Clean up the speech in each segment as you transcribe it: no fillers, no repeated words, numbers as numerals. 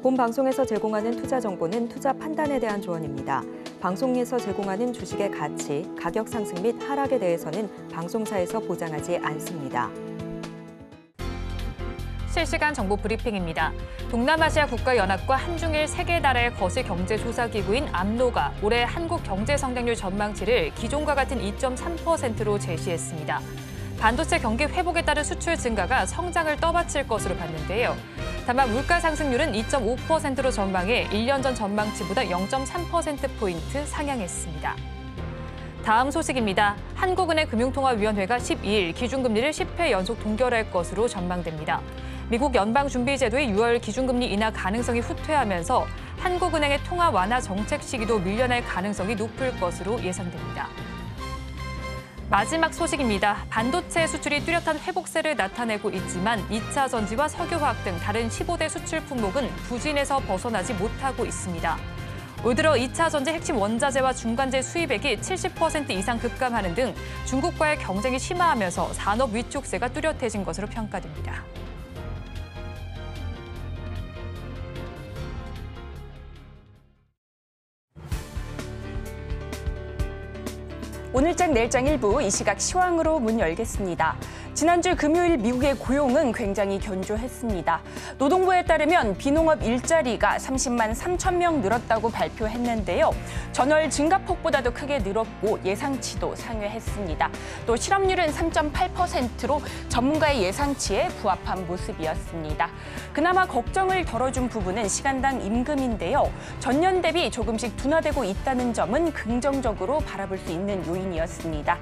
본 방송에서 제공하는 투자 정보는 투자 판단에 대한 조언입니다. 방송에서 제공하는 주식의 가치, 가격 상승 및 하락에 대해서는 방송사에서 보장하지 않습니다. 실시간 정보 브리핑입니다. 동남아시아 국가연합과 한중일 세계나라의 거시경제조사기구인 암노가 올해 한국 경제 성장률 전망치를 기존과 같은 2.3%로 제시했습니다. 반도체 경기 회복에 따른 수출 증가가 성장을 떠받칠 것으로 봤는데요. 다만 물가 상승률은 2.5%로 전망해 1년 전 전망치보다 0.3%포인트 상향했습니다. 다음 소식입니다. 한국은행 금융통화위원회가 12일 기준금리를 10회 연속 동결할 것으로 전망됩니다. 미국 연방준비제도의 6월 기준금리 인하 가능성이 후퇴하면서 한국은행의 통화 완화 정책 시기도 밀려날 가능성이 높을 것으로 예상됩니다. 마지막 소식입니다. 반도체 수출이 뚜렷한 회복세를 나타내고 있지만 2차 전지와 석유화학 등 다른 15대 수출 품목은 부진에서 벗어나지 못하고 있습니다. 올 들어 2차 전지 핵심 원자재와 중간재 수입액이 70% 이상 급감하는 등 중국과의 경쟁이 심화하면서 산업 위축세가 뚜렷해진 것으로 평가됩니다. 오늘장 내일장 일부 이 시각 시황으로 문 열겠습니다. 지난주 금요일 미국의 고용은 굉장히 견조했습니다. 노동부에 따르면 비농업 일자리가 30만 3천 명 늘었다고 발표했는데요. 전월 증가폭보다도 크게 늘었고 예상치도 상회했습니다. 또 실업률은 3.8%로 전문가의 예상치에 부합한 모습이었습니다. 그나마 걱정을 덜어준 부분은 시간당 임금인데요. 전년 대비 조금씩 둔화되고 있다는 점은 긍정적으로 바라볼 수 있는 요인이었습니다.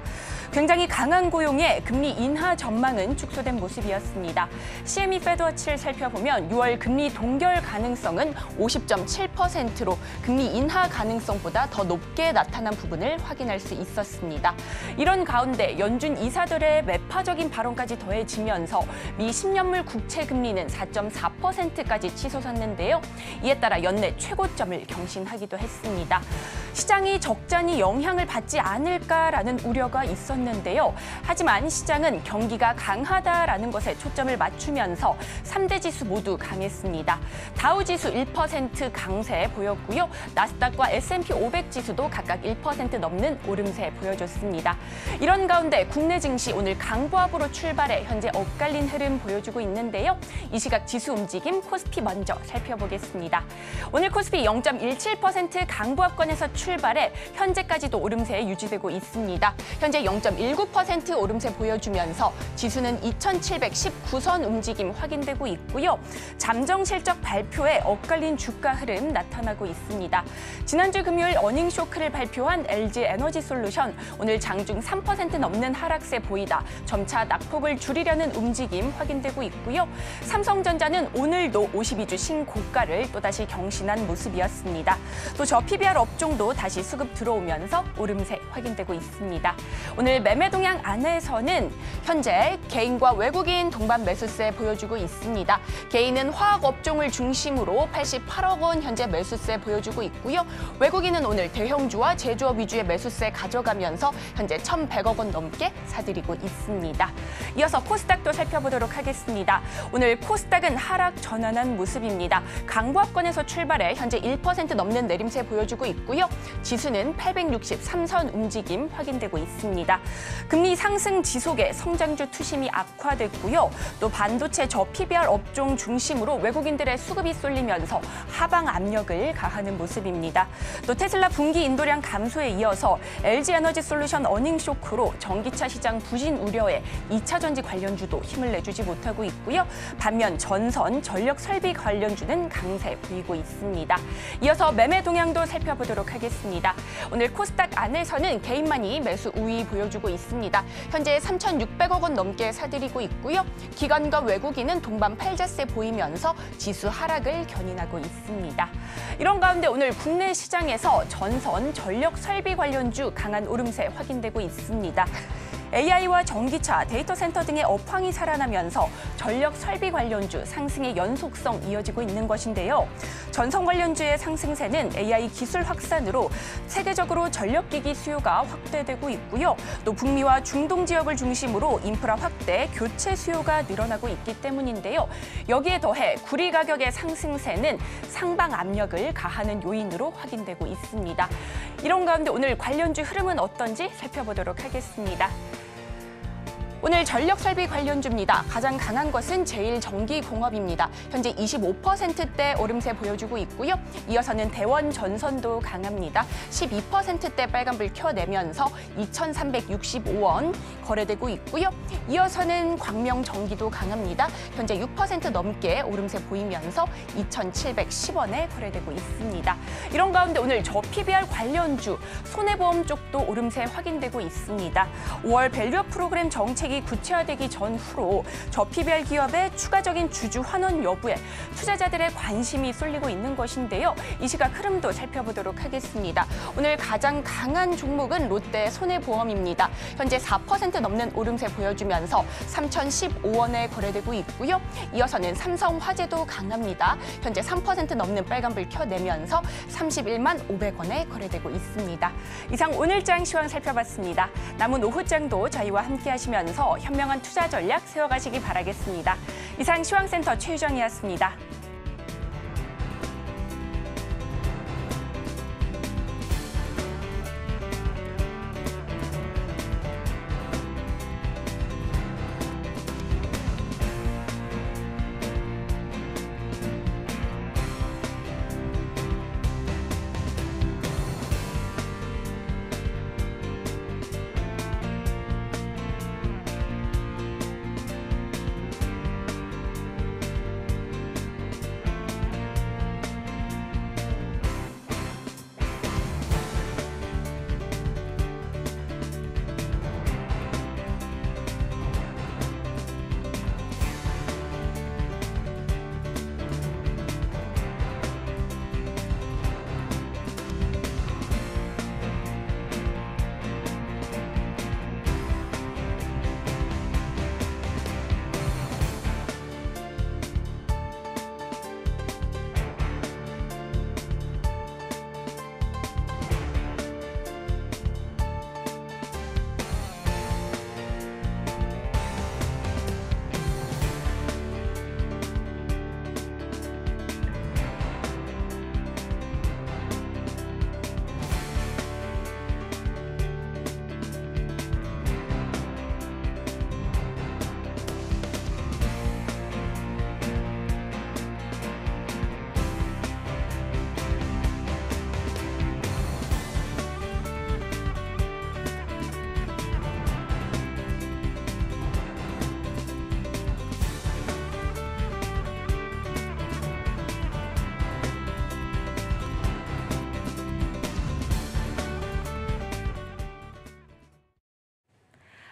굉장히 강한 고용에 금리 인하 전망은 축소된 모습이었습니다. CME 페드워치를 살펴보면 6월 금리 동결 가능성은 50.7%로 금리 인하 가능성보다 더 높게 나타난 부분을 확인할 수 있었습니다. 이런 가운데 연준 이사들의 매파적인 발언까지 더해지면서 미 10년물 국채 금리는 4.4%까지 치솟았는데요. 이에 따라 연내 최고점을 경신하기도 했습니다. 시장이 적잖이 영향을 받지 않을까라는 우려가 있었는데요. 하지만 시장은 경기가 강하다라는 것에 초점을 맞추면서 3대 지수 모두 강했습니다. 다우지수 1% 강세 보였고요. 나스닥과 S&P 500 지수도 각각 1% 넘는 오름세 보여줬습니다. 이런 가운데 국내 증시 오늘 강보합으로 출발해 현재 엇갈린 흐름 보여주고 있는데요. 이 시각 지수 움직임 코스피 먼저 살펴보겠습니다. 오늘 코스피 0.17% 강보합권에서 출발해 현재까지도 오름세에 유지되고 있습니다. 현재 0.19% 오름세 보여주면서 지수는 2,719선 움직임 확인되고 있고요. 잠정 실적 발표에 엇갈린 주가 흐름 나타나고 있습니다. 지난주 금요일 어닝 쇼크를 발표한 LG 에너지 솔루션 오늘 장중 3% 넘는 하락세 보이다 점차 낙폭을 줄이려는 움직임 확인되고 있고요. 삼성전자는 오늘도 52주 신고가를 또다시 경신한 모습이었습니다. 또 저 PBR 업종도 다시 수급 들어오면서 오름세 확인되고 있습니다. 오늘 매매 동향 안에서는 현재 개인과 외국인 동반 매수세 보여주고 있습니다. 개인은 화학 업종을 중심으로 88억 원 현재 매수세 보여주고 있고요. 외국인은 오늘 대형주와 제조업 위주의 매수세 가져가면서 현재 1,100억 원 넘게 사들이고 있습니다. 이어서 코스닥도 살펴보도록 하겠습니다. 오늘 코스닥은 하락 전환한 모습입니다. 강보합권에서 출발해 현재 1% 넘는 내림세 보여주고 있고요. 지수는 863선 움직임 확인되고 있습니다. 금리 상승 지속에 성장주 투심이 악화됐고요. 또 반도체 저 PBR 업종 중심으로 외국인들의 수급이 쏠리면서 하방 압력을 가하는 모습입니다. 또 테슬라 분기 인도량 감소에 이어서 LG 에너지 솔루션 어닝 쇼크로 전기차 시장 부진 우려에 2차 전지 관련주도 힘을 내주지 못하고 있고요. 반면 전선, 전력 설비 관련주는 강세 보이고 있습니다. 이어서 매매 동향도 살펴보도록 하겠습니다. 오늘 코스닥 안에서는 개인만이 매수 우위 보여주고 있습니다. 현재 3,600억 원 넘게 사들이고 있고요. 기관과 외국인은 동반 팔자세 보이면서 지수 하락을 견인하고 있습니다. 이런 가운데 오늘 국내 시장에서 전선, 전력 설비 관련주 강한 오름세 확인되고 있습니다. AI와 전기차, 데이터 센터 등의 업황이 살아나면서 전력 설비 관련주 상승의 연속성 이어지고 있는 것인데요. 전선 관련주의 상승세는 AI 기술 확산으로 세계적으로 전력기기 수요가 확대되고 있고요. 또 북미와 중동 지역을 중심으로 인프라 확대, 교체 수요가 늘어나고 있기 때문인데요. 여기에 더해 구리 가격의 상승세는 상방 압력을 가하는 요인으로 확인되고 있습니다. 이런 가운데 오늘 관련주 흐름은 어떤지 살펴보도록 하겠습니다. 오늘 전력 설비 관련주입니다. 가장 강한 것은 제일전기공업입니다. 현재 25%대 오름세 보여주고 있고요. 이어서는 대원전선도 강합니다. 12%대 빨간불 켜내면서 2,365원 거래되고 있고요. 이어서는 광명전기도 강합니다. 현재 6% 넘게 오름세 보이면서 2,710원에 거래되고 있습니다. 이런 가운데 오늘 저PBR 관련주, 손해보험 쪽도 오름세 확인되고 있습니다. 5월 밸류업 프로그램 정책이 구체화되기 전후로 저PBR 기업의 추가적인 주주 환원 여부에 투자자들의 관심이 쏠리고 있는 것인데요. 이 시각 흐름도 살펴보도록 하겠습니다. 오늘 가장 강한 종목은 롯데 손해보험입니다. 현재 4% 넘는 오름세 보여주면서 3,015원에 거래되고 있고요. 이어서는 삼성화재도 강합니다. 현재 3% 넘는 빨간불 켜내면서 31만 500원에 거래되고 있습니다. 이상 오늘장 시황 살펴봤습니다. 남은 오후장도 저희와 함께 하시면서 현명한 투자 전략 세워가시기 바라겠습니다. 이상 시황센터 최유정이었습니다.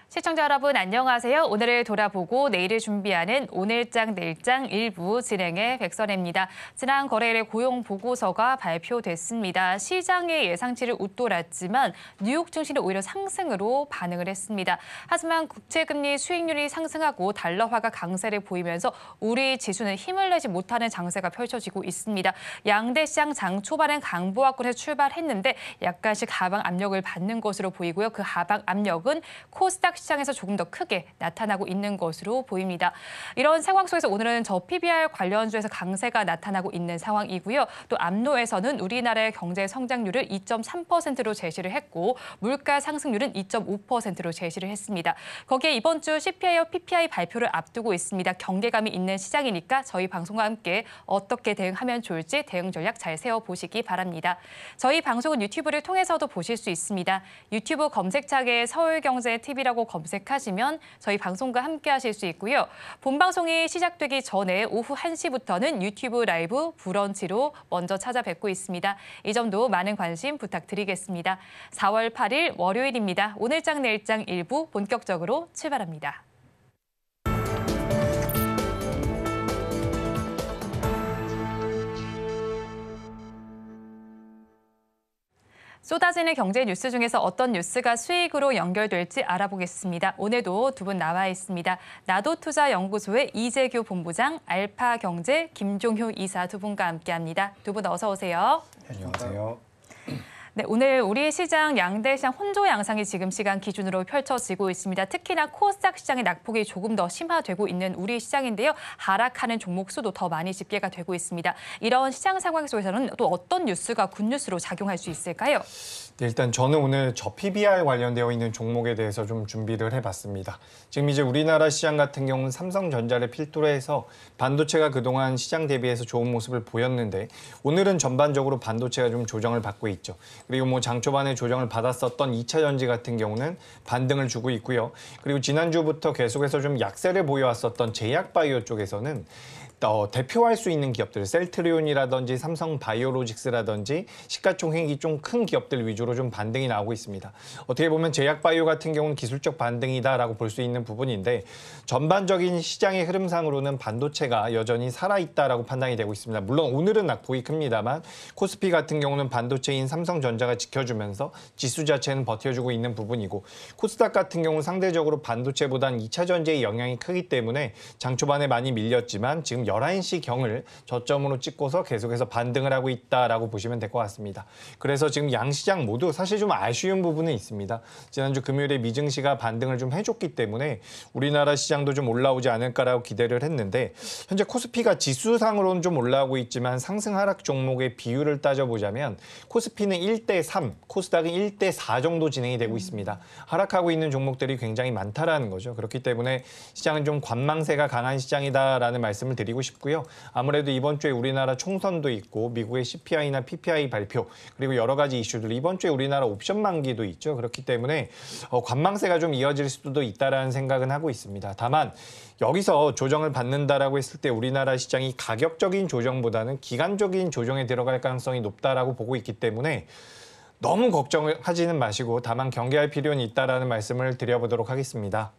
시청자 여러분 안녕하세요. 오늘을 돌아보고 내일을 준비하는 오늘장 내일장 일부 진행의 백선혜입니다. 지난 거래일에 고용 보고서가 발표됐습니다. 시장의 예상치를 웃돌았지만 뉴욕 증시는 오히려 상승으로 반응을 했습니다. 하지만 국채금리 수익률이 상승하고 달러화가 강세를 보이면서 우리 지수는 힘을 내지 못하는 장세가 펼쳐지고 있습니다. 양대 시장 장 초반엔 강보합권에서 출발했는데 약간씩 하방 압력을 받는 것으로 보이고요. 그 하방 압력은 코스닥 시장에서 조금 더 크게 나타나고 있는 것으로 보입니다. 이런 상황 속에서 오늘은 저PBR 관련주에서 강세가 나타나고 있는 상황이고요. 또 암로에서는 우리나라의 경제 성장률을 2.3%로 제시를 했고 물가 상승률은 2.5%로 제시를 했습니다. 거기에 이번 주 CPI와 PPI 발표를 앞두고 있습니다. 경계감이 있는 시장이니까 저희 방송과 함께 어떻게 대응하면 좋을지 대응 전략 잘 세워보시기 바랍니다. 저희 방송은 유튜브를 통해서도 보실 수 있습니다. 유튜브 검색창에 서울경제TV라고 검색하시면 저희 방송과 함께 하실 수 있고요. 본방송이 시작되기 전에 오후 1시부터는 유튜브 라이브 브런치로 먼저 찾아뵙고 있습니다. 이 점도 많은 관심 부탁드리겠습니다. 4월 8일 월요일입니다. 오늘장 내일장 일부 본격적으로 출발합니다. 쏟아지는 경제 뉴스 중에서 어떤 뉴스가 수익으로 연결될지 알아보겠습니다. 오늘도 두 분 나와 있습니다. 나도투자연구소의 이재규 본부장, 알파경제 김종효 이사 두 분과 함께합니다. 두 분 어서 오세요. 안녕하세요. 네, 오늘 우리 시장 양대 시장 혼조 양상이 지금 시간 기준으로 펼쳐지고 있습니다. 특히나 코스닥 시장의 낙폭이 조금 더 심화되고 있는 우리 시장인데요. 하락하는 종목 수도 더 많이 집계가 되고 있습니다. 이런 시장 상황 속에서는 또 어떤 뉴스가 굿뉴스로 작용할 수 있을까요? 네, 일단 저는 오늘 저 PBR 관련되어 있는 종목에 대해서 좀 준비를 해봤습니다. 지금 이제 우리나라 시장 같은 경우는 삼성전자를 필두로 해서 반도체가 그동안 시장 대비해서 좋은 모습을 보였는데 오늘은 전반적으로 반도체가 좀 조정을 받고 있죠. 그리고 뭐 장 초반에 조정을 받았었던 2차 전지 같은 경우는 반등을 주고 있고요. 그리고 지난주부터 계속해서 좀 약세를 보여왔었던 제약바이오 쪽에서는 대표할 수 있는 기업들, 셀트리온이라든지 삼성바이오로직스라든지 시가총액이 좀 큰 기업들 위주로 좀 반등이 나오고 있습니다. 어떻게 보면 제약바이오 같은 경우는 기술적 반등이다라고 볼 수 있는 부분인데 전반적인 시장의 흐름상으로는 반도체가 여전히 살아있다라고 판단이 되고 있습니다. 물론 오늘은 낙폭이 큽니다만 코스피 같은 경우는 반도체인 삼성전자가 지켜주면서 지수 자체는 버텨주고 있는 부분이고 코스닥 같은 경우는 상대적으로 반도체보다는 2차 전지의 영향이 크기 때문에 장 초반에 많이 밀렸지만 지금 11시 경을 저점으로 찍고서 계속해서 반등을 하고 있다라고 보시면 될 것 같습니다. 그래서 지금 양시장 모두 사실 좀 아쉬운 부분은 있습니다. 지난주 금요일에 미증시가 반등을 좀 해줬기 때문에 우리나라 시장도 좀 올라오지 않을까라고 기대를 했는데 현재 코스피가 지수상으로는 좀 올라오고 있지만 상승 하락 종목의 비율을 따져보자면 코스피는 1대3, 코스닥은 1대4 정도 진행이 되고 있습니다. 하락하고 있는 종목들이 굉장히 많다라는 거죠. 그렇기 때문에 시장은 좀 관망세가 강한 시장이다라는 말씀을 드리고 싶고요. 아무래도 이번 주에 우리나라 총선도 있고 미국의 CPI나 PPI 발표 그리고 여러 가지 이슈들 이번 주에 우리나라 옵션 만기도 있죠. 그렇기 때문에 관망세가 좀 이어질 수도 있다라는 생각은 하고 있습니다. 다만 여기서 조정을 받는다라고 했을 때 우리나라 시장이 가격적인 조정보다는 기간적인 조정에 들어갈 가능성이 높다라고 보고 있기 때문에 너무 걱정을 하지는 마시고 다만 경계할 필요는 있다라는 말씀을 드려보도록 하겠습니다.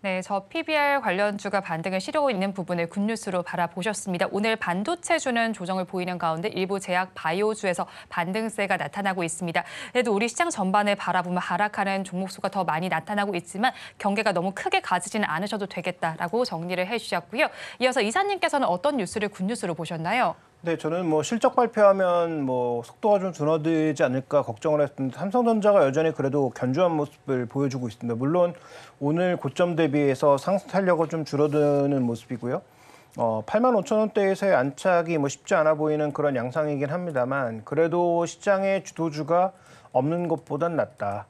네, 저 PBR 관련주가 반등을 시도하고 있는 부분을 굿뉴스로 바라보셨습니다. 오늘 반도체주는 조정을 보이는 가운데 일부 제약 바이오주에서 반등세가 나타나고 있습니다. 그래도 우리 시장 전반을 바라보면 하락하는 종목 수가 더 많이 나타나고 있지만 경계가 너무 크게 가지지는 않으셔도 되겠다라고 정리를 해주셨고요. 이어서 이사님께서는 어떤 뉴스를 굿뉴스로 보셨나요? 네, 저는 뭐 실적 발표하면 뭐 속도가 좀 줄어들지 않을까 걱정을 했는데 삼성전자가 여전히 그래도 견조한 모습을 보여주고 있습니다. 물론 오늘 고점 대비해서 상승 탄력은 좀 줄어드는 모습이고요. 85,000원대에서의 안착이 뭐 쉽지 않아 보이는 그런 양상이긴 합니다만 그래도 시장의 주도주가 없는 것보단 낫다.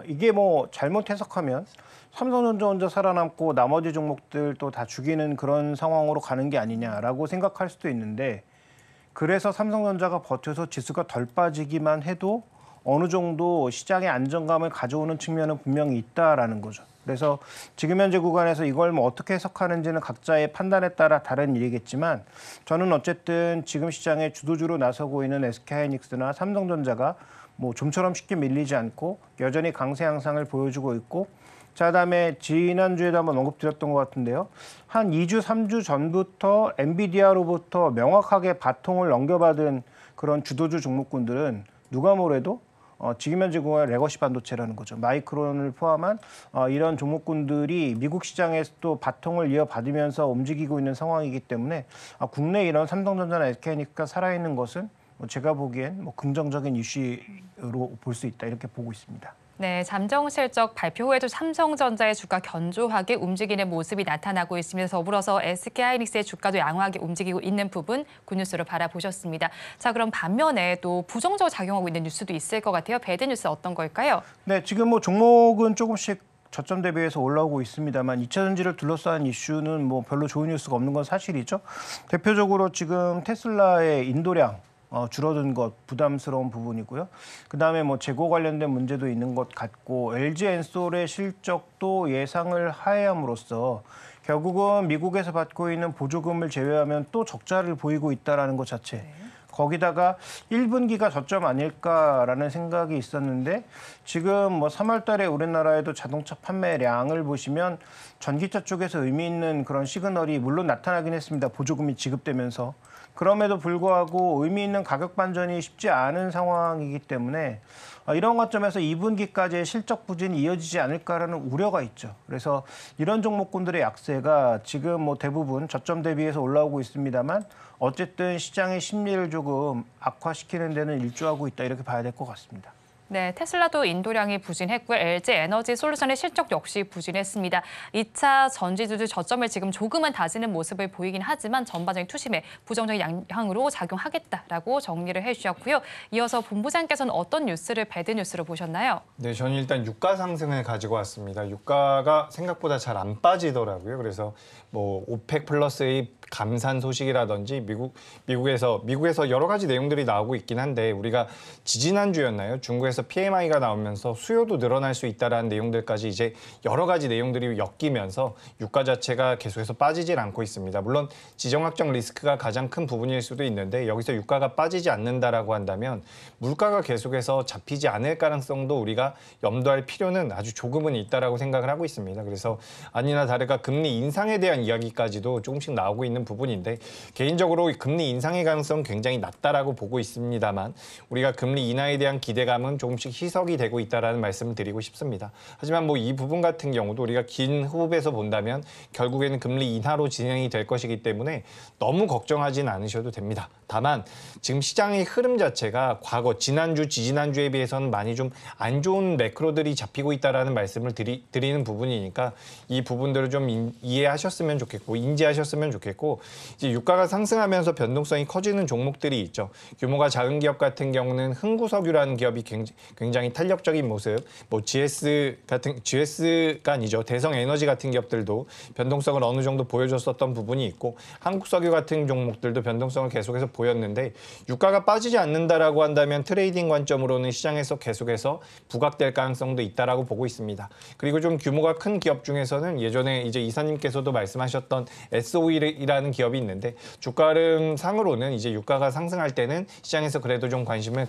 이게 뭐 잘못 해석하면 삼성전자 혼자 살아남고 나머지 종목들도 다 죽이는 그런 상황으로 가는 게 아니냐라고 생각할 수도 있는데 그래서 삼성전자가 버텨서 지수가 덜 빠지기만 해도 어느 정도 시장의 안정감을 가져오는 측면은 분명히 있다라는 거죠. 그래서 지금 현재 구간에서 이걸 뭐 어떻게 해석하는지는 각자의 판단에 따라 다른 일이겠지만 저는 어쨌든 지금 시장의 주도주로 나서고 있는 SK하이닉스나 삼성전자가 뭐 좀처럼 쉽게 밀리지 않고 여전히 강세 양상을 보여주고 있고 자, 그다음에 지난주에도 한번 언급드렸던 것 같은데요. 한 2주, 3주 전부터 엔비디아로부터 명확하게 바통을 넘겨받은 그런 주도주 종목군들은 누가 뭐래도 지금 현재 구간의 레거시 반도체라는 거죠. 마이크론을 포함한 이런 종목군들이 미국 시장에서 또 바통을 이어받으면서 움직이고 있는 상황이기 때문에 국내 이런 삼성전자나 SK하이닉스가 살아있는 것은 제가 보기엔 뭐 긍정적인 이슈로 볼 수 있다 이렇게 보고 있습니다. 네, 잠정 실적 발표 후에도 삼성전자의 주가 견조하게 움직이는 모습이 나타나고 있으면서 더불어서 SK하이닉스의 주가도 양호하게 움직이고 있는 부분 굿뉴스로 바라보셨습니다. 자, 그럼 반면에 또 부정적으로 작용하고 있는 뉴스도 있을 것 같아요. 배드 뉴스 어떤 걸까요? 네, 지금 뭐 종목은 조금씩 저점 대비해서 올라오고 있습니다만 2차 전지를 둘러싼 이슈는 뭐 별로 좋은 뉴스가 없는 건 사실이죠. 대표적으로 지금 테슬라의 인도량 줄어든 것 부담스러운 부분이고요. 그다음에 뭐 재고 관련된 문제도 있는 것 같고 LG 엔솔의 실적도 예상을 하회함으로써 결국은 미국에서 받고 있는 보조금을 제외하면 또 적자를 보이고 있다라는 것 자체. 거기다가 1분기가 저점 아닐까라는 생각이 있었는데 지금 뭐 3월 달에 우리나라에도 자동차 판매량을 보시면 전기차 쪽에서 의미 있는 그런 시그널이 물론 나타나긴 했습니다. 보조금이 지급되면서. 그럼에도 불구하고 의미 있는 가격 반전이 쉽지 않은 상황이기 때문에 이런 관점에서 2분기까지의 실적 부진이 이어지지 않을까라는 우려가 있죠. 그래서 이런 종목군들의 약세가 지금 뭐 대부분 저점 대비해서 올라오고 있습니다만 어쨌든 시장의 심리를 조금 악화시키는 데는 일조하고 있다 이렇게 봐야 될 것 같습니다. 네, 테슬라도 인도량이 부진했고요. LG 에너지 솔루션의 실적 역시 부진했습니다. 2차 전지주들 저점을 지금 조금은 다지는 모습을 보이긴 하지만 전반적인 투심에 부정적인 영향으로 작용하겠다라고 정리를 해주셨고요. 이어서 본부장께서는 어떤 뉴스를 배드뉴스로 보셨나요? 네, 저는 일단 유가 상승을 가지고 왔습니다. 유가가 생각보다 잘 안 빠지더라고요. 그래서 뭐 오펙 플러스의 감산 소식이라든지 미국에서 여러 가지 내용들이 나오고 있긴 한데 우리가 지지난주였나요? 중국에서 PMI가 나오면서 수요도 늘어날 수 있다라는 내용들까지 이제 여러 가지 내용들이 엮이면서 유가 자체가 계속해서 빠지질 않고 있습니다. 물론 지정학적 리스크가 가장 큰 부분일 수도 있는데 여기서 유가가 빠지지 않는다라고 한다면 물가가 계속해서 잡히지 않을 가능성도 우리가 염두할 필요는 아주 조금은 있다라고 생각을 하고 있습니다. 그래서 아니나 다를까 금리 인상에 대한 이야기까지도 조금씩 나오고 있는 부분인데 개인적으로 금리 인상의 가능성은 굉장히 낮다라고 보고 있습니다만 우리가 금리 인하에 대한 기대감은 조금씩 희석이 되고 있다라는 말씀을 드리고 싶습니다. 하지만 뭐 이 부분 같은 경우도 우리가 긴 호흡에서 본다면 결국에는 금리 인하로 진행이 될 것이기 때문에 너무 걱정하지는 않으셔도 됩니다. 다만 지금 시장의 흐름 자체가 과거 지난주, 지지난주에 비해서는 많이 좀 안 좋은 매크로들이 잡히고 있다라는 말씀을 드리는 부분이니까 이 부분들을 좀 이해하셨으면 좋겠고 인지하셨으면 좋겠고 이제 유가가 상승하면서 변동성이 커지는 종목들이 있죠. 규모가 작은 기업 같은 경우는 흥구석유라는 기업이 굉장히 탄력적인 모습, 뭐 GS가 아니죠. 대성에너지 같은 기업들도 변동성을 어느 정도 보여줬었던 부분이 있고 한국석유 같은 종목들도 변동성을 계속해서 보였는데 유가가 빠지지 않는다라고 한다면 트레이딩 관점으로는 시장에서 계속해서 부각될 가능성도 있다라고 보고 있습니다. 그리고 좀 규모가 큰 기업 중에서는 예전에 이제 이사님께서도 말씀하셨던 SOE라는 기업이 있는데 주가 흐름 상으로는 이제 유가가 상승할 때는 시장에서 그래도 좀 관심을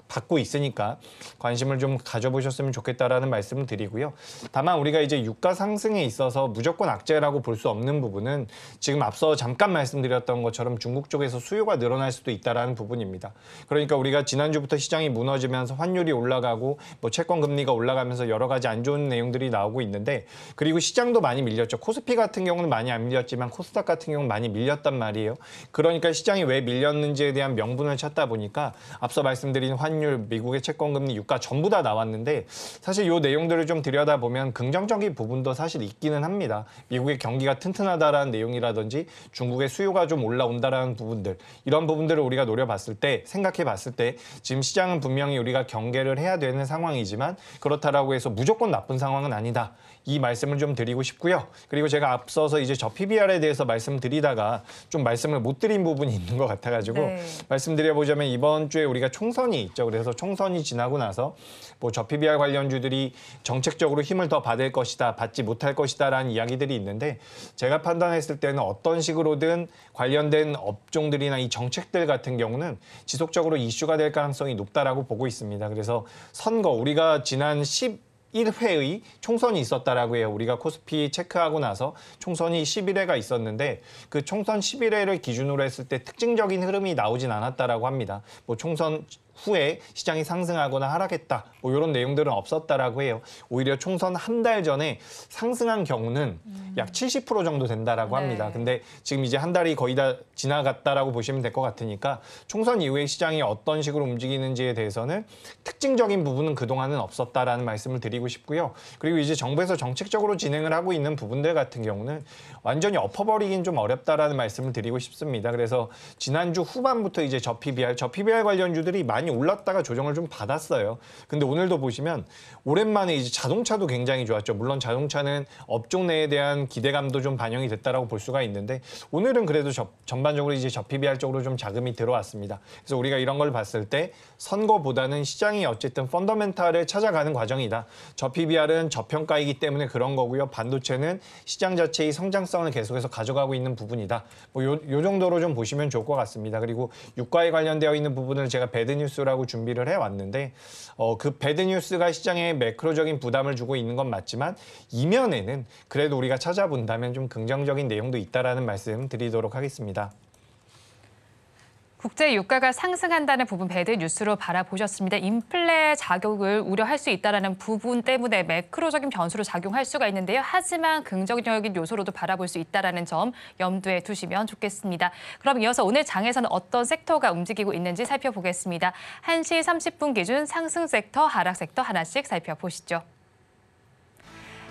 받고 있으니까 관심을 좀 가져보셨으면 좋겠다라는 말씀을 드리고요. 다만 우리가 이제 유가 상승에 있어서 무조건 악재라고 볼 수 없는 부분은 지금 앞서 잠깐 말씀드렸던 것처럼 중국 쪽에서 수요가 늘어날 수도 있다라는 부분입니다. 그러니까 우리가 지난주부터 시장이 무너지면서 환율이 올라가고 뭐 채권 금리가 올라가면서 여러 가지 안 좋은 내용들이 나오고 있는데 그리고 시장도 많이 밀렸죠. 코스피 같은 경우는 많이 안 밀렸지만 코스닥 같은 경우는 많이 밀렸단 말이에요. 그러니까 시장이 왜 밀렸는지에 대한 명분을 찾다 보니까 앞서 말씀드린 환율, 미국의 채권 금리, 유가 전부 다 나왔는데 사실 이 내용들을 좀 들여다보면 긍정적인 부분도 사실 있기는 합니다. 미국의 경기가 튼튼하다라는 내용이라든지 중국의 수요가 좀 올라온다라는 부분들 이런 부분들을 우리가 노려봤을 때 생각해봤을 때 지금 시장은 분명히 우리가 경계를 해야 되는 상황이지만 그렇다라고 해서 무조건 나쁜 상황은 아니다. 이 말씀을 좀 드리고 싶고요. 그리고 제가 앞서서 이제 저 PBR에 대해서 말씀드리다가 좀 말씀을 못 드린 부분이 있는 것 같아가지고 말씀드려보자면 이번 주에 우리가 총선이 있죠. 그래서 총선이 지나고 나서 뭐 저 PBR 관련주들이 정책적으로 힘을 더 받을 것이다, 받지 못할 것이다라는 이야기들이 있는데 제가 판단했을 때는 어떤 식으로든 관련된 업종들이나 이 정책들 같은 경우는 지속적으로 이슈가 될 가능성이 높다라고 보고 있습니다. 그래서 선거 우리가 지난 11회의 총선이 있었다라고 해요. 우리가 코스피 체크하고 나서 총선이 11회가 있었는데 그 총선 11회를 기준으로 했을 때 특징적인 흐름이 나오진 않았다라고 합니다. 뭐 총선 후에 시장이 상승하거나 하락했다. 뭐 이런 내용들은 없었다라고 해요. 오히려 총선 한 달 전에 상승한 경우는 약 70% 정도 된다라고 합니다. 근데 지금 이제 한 달이 거의 다 지나갔다라고 보시면 될 것 같으니까 총선 이후에 시장이 어떤 식으로 움직이는지에 대해서는 특징적인 부분은 그동안은 없었다라는 말씀을 드리고 싶고요. 그리고 이제 정부에서 정책적으로 진행을 하고 있는 부분들 같은 경우는 완전히 엎어버리긴 좀 어렵다라는 말씀을 드리고 싶습니다. 그래서 지난주 후반부터 이제 저 PBR 관련주들이 많이 많이 올랐다가 조정을 좀 받았어요. 근데 오늘도 보시면 오랜만에 이제 자동차도 굉장히 좋았죠. 물론 자동차는 업종 내에 대한 기대감도 좀 반영이 됐다라고 볼 수가 있는데 오늘은 그래도 전반적으로 이제 저 PBR 쪽으로 좀 자금이 들어왔습니다. 그래서 우리가 이런 걸 봤을 때 선거보다는 시장이 어쨌든 펀더멘탈을 찾아가는 과정이다. 저 PBR은 저평가이기 때문에 그런 거고요. 반도체는 시장 자체의 성장성을 계속해서 가져가고 있는 부분이다. 뭐 요 정도로 좀 보시면 좋을 것 같습니다. 그리고 유가에 관련되어 있는 부분을 제가 배드뉴스라고 준비를 해왔는데 그 배드뉴스가 시장에 매크로적인 부담을 주고 있는 건 맞지만 이면에는 그래도 우리가 찾아본다면 좀 긍정적인 내용도 있다라는 말씀 드리도록 하겠습니다. 국제 유가가 상승한다는 부분 배드 뉴스로 바라보셨습니다. 인플레 자격을 우려할 수 있다는 부분 때문에 매크로적인 변수로 작용할 수가 있는데요. 하지만 긍정적인 요소로도 바라볼 수 있다는 점 염두에 두시면 좋겠습니다. 그럼 이어서 오늘 장에서는 어떤 섹터가 움직이고 있는지 살펴보겠습니다. 1시 30분 기준 상승 섹터, 하락 섹터 하나씩 살펴보시죠.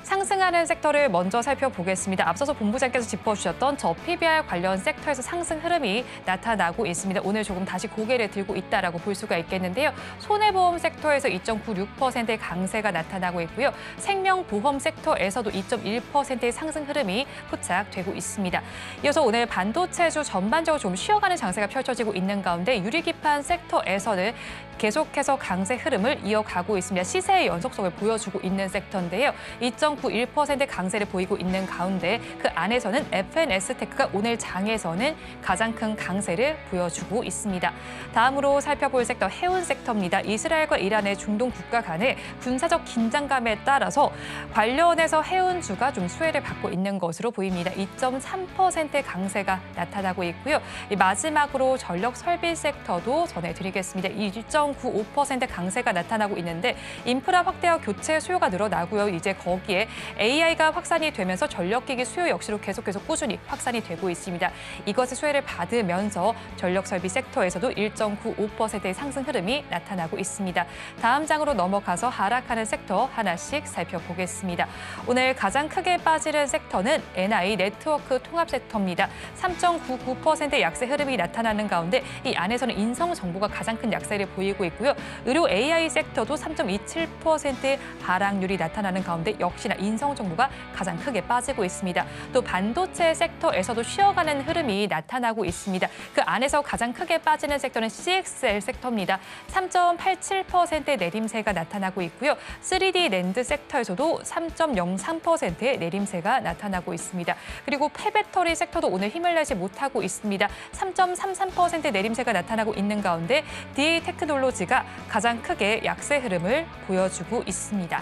상승하는 섹터를 먼저 살펴보겠습니다. 앞서서 본부장께서 짚어주셨던 저 PBR 관련 섹터에서 상승 흐름이 나타나고 있습니다. 오늘 조금 다시 고개를 들고 있다라고 볼 수가 있겠는데요. 손해보험 섹터에서 2.96%의 강세가 나타나고 있고요. 생명보험 섹터에서도 2.1%의 상승 흐름이 포착되고 있습니다. 이어서 오늘 반도체주 전반적으로 좀 쉬어가는 장세가 펼쳐지고 있는 가운데 유리기판 섹터에서는 계속해서 강세 흐름을 이어가고 있습니다. 시세의 연속성을 보여주고 있는 섹터인데요. 2.91%의 강세를 보이고 있는 가운데 그 안에서는 FNS테크가 오늘 장에서는 가장 큰 강세를 보여주고 있습니다. 다음으로 살펴볼 섹터 해운 섹터입니다. 이스라엘과 이란의 중동 국가 간의 군사적 긴장감에 따라서 관련해서 해운주가 좀 수혜를 받고 있는 것으로 보입니다. 2.3%의 강세가 나타나고 있고요. 마지막으로 전력 설비 섹터도 전해드리겠습니다. 2.95% 강세가 나타나고 있는데 인프라 확대와 교체 수요가 늘어나고요. 이제 거기에 AI가 확산이 되면서 전력기기 수요 역시도 계속해서 꾸준히 확산이 되고 있습니다. 이것의 수혜를 받으면서 전력설비 섹터에서도 1.95%의 상승 흐름이 나타나고 있습니다. 다음 장으로 넘어가서 하락하는 섹터 하나씩 살펴보겠습니다. 오늘 가장 크게 빠지는 섹터는 NI 네트워크 통합 섹터입니다. 3.99%의 약세 흐름이 나타나는 가운데 이 안에서는 인성정보가 가장 큰 약세를 보이고 있고요. 의료 AI 섹터도 3.27%의 하락률이 나타나는 가운데 역시나 인성정보가 가장 크게 빠지고 있습니다. 또 반도체 섹터에서도 쉬어가는 흐름이 나타나고 있습니다. 그 안에서 가장 크게 빠지는 섹터는 CXL 섹터입니다. 3.87%의 내림세가 나타나고 있고요. 3D 랜드 섹터에서도 3.03%의 내림세가 나타나고 있습니다. 그리고 폐배터리 섹터도 오늘 힘을 내지 못하고 있습니다. 3.33%의 내림세가 나타나고 있는 가운데 DA 테크놀로지가 가장 크게 약세 흐름을 보여주고 있습니다.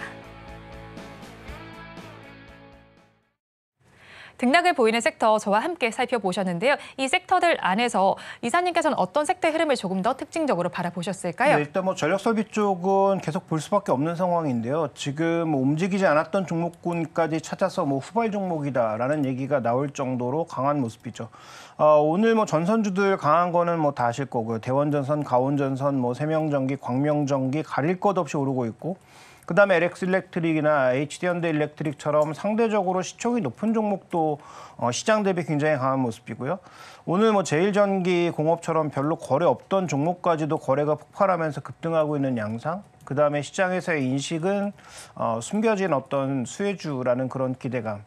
등락을 보이는 섹터 저와 함께 살펴보셨는데요. 이 섹터들 안에서 이사님께서는 어떤 섹터의 흐름을 조금 더 특징적으로 바라보셨을까요? 네, 일단 뭐 전력설비 쪽은 계속 볼 수밖에 없는 상황인데요. 지금 뭐 움직이지 않았던 종목군까지 찾아서 뭐 후발 종목이다라는 얘기가 나올 정도로 강한 모습이죠. 오늘 뭐 전선주들 강한 거는 뭐 다 아실 거고요. 대원전선, 가온전선, 뭐 세명전기, 광명전기 가릴 것 없이 오르고 있고. 그다음에 LX 일렉트릭이나 HD현대 일렉트릭처럼 상대적으로 시총이 높은 종목도 시장 대비 굉장히 강한 모습이고요. 오늘 뭐 제일전기 공업처럼 별로 거래 없던 종목까지도 거래가 폭발하면서 급등하고 있는 양상. 그다음에 시장에서의 인식은 숨겨진 어떤 수혜주라는 그런 기대감.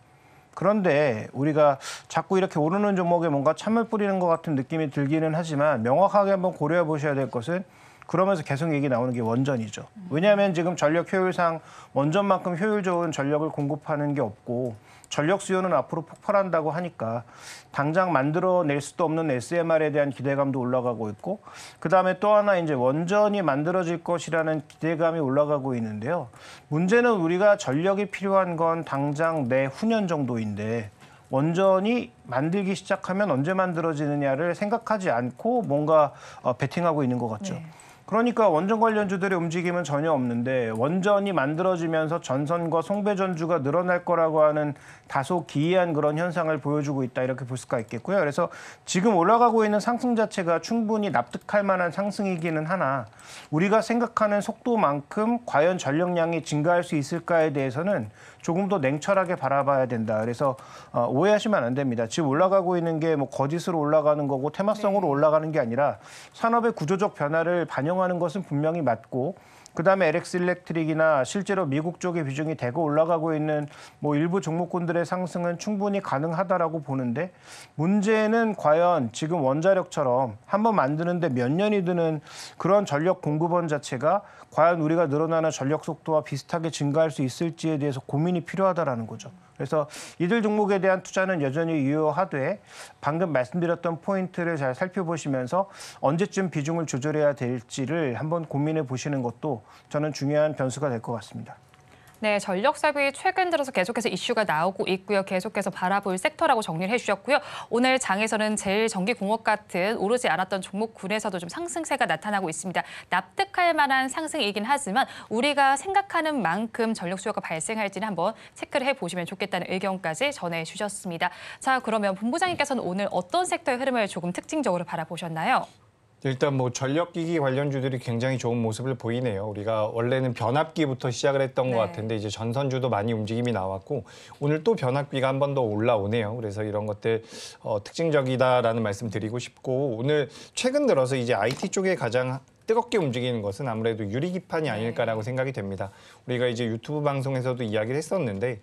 그런데 우리가 자꾸 이렇게 오르는 종목에 뭔가 찬물 뿌리는 것 같은 느낌이 들기는 하지만 명확하게 한번 고려해 보셔야 될 것은 그러면서 계속 얘기 나오는 게 원전이죠. 왜냐하면 지금 전력 효율상 원전만큼 효율 좋은 전력을 공급하는 게 없고 전력 수요는 앞으로 폭발한다고 하니까 당장 만들어낼 수도 없는 SMR에 대한 기대감도 올라가고 있고 그다음에 또 하나 이제 원전이 만들어질 것이라는 기대감이 올라가고 있는데요. 문제는 우리가 전력이 필요한 건 당장 내후년 정도인데 원전이 만들기 시작하면 언제 만들어지느냐를 생각하지 않고 뭔가 베팅하고 있는 것 같죠. 네. 그러니까 원전 관련주들의 움직임은 전혀 없는데 원전이 만들어지면서 전선과 송배전주가 늘어날 거라고 하는 다소 기이한 그런 현상을 보여주고 있다 이렇게 볼 수가 있겠고요. 그래서 지금 올라가고 있는 상승 자체가 충분히 납득할 만한 상승이기는 하나 우리가 생각하는 속도만큼 과연 전력량이 증가할 수 있을까에 대해서는 조금 더 냉철하게 바라봐야 된다. 그래서 오해하시면 안 됩니다. 지금 올라가고 있는 게 뭐 거짓으로 올라가는 거고 테마성으로 올라가는 게 아니라 산업의 구조적 변화를 반영을 조정하는 것은 분명히 맞고 그다음에 LX 일렉트릭이나 실제로 미국 쪽의 비중이 대거 올라가고 있는 뭐 일부 종목군들의 상승은 충분히 가능하다라고 보는데 문제는 과연 지금 원자력처럼 한번 만드는데 몇 년이 드는 그런 전력 공급원 자체가 과연 우리가 늘어나는 전력 속도와 비슷하게 증가할 수 있을지에 대해서 고민이 필요하다라는 거죠. 그래서 이들 종목에 대한 투자는 여전히 유효하되 방금 말씀드렸던 포인트를 잘 살펴보시면서 언제쯤 비중을 조절해야 될지를 한번 고민해 보시는 것도 저는 중요한 변수가 될 것 같습니다. 네, 전력사비 최근 들어서 계속해서 이슈가 나오고 있고요. 계속해서 바라볼 섹터라고 정리를 해주셨고요. 오늘 장에서는 제일전기공업 같은 오르지 않았던 종목군에서도 좀 상승세가 나타나고 있습니다. 납득할 만한 상승이긴 하지만 우리가 생각하는 만큼 전력 수요가 발생할지는 한번 체크를 해보시면 좋겠다는 의견까지 전해주셨습니다. 자, 그러면 본부장님께서는 오늘 어떤 섹터의 흐름을 조금 특징적으로 바라보셨나요? 일단 뭐 전력기기 관련주들이 굉장히 좋은 모습을 보이네요. 우리가 원래는 변압기부터 시작을 했던 것 같은데 이제 전선주도 많이 움직임이 나왔고 오늘 또 변압기가 한 번 더 올라오네요. 그래서 이런 것들 특징적이다라는 말씀 드리고 싶고 오늘 최근 들어서 이제 IT 쪽에 가장 뜨겁게 움직이는 것은 아무래도 유리기판이 아닐까라고 생각이 됩니다. 우리가 이제 유튜브 방송에서도 이야기를 했었는데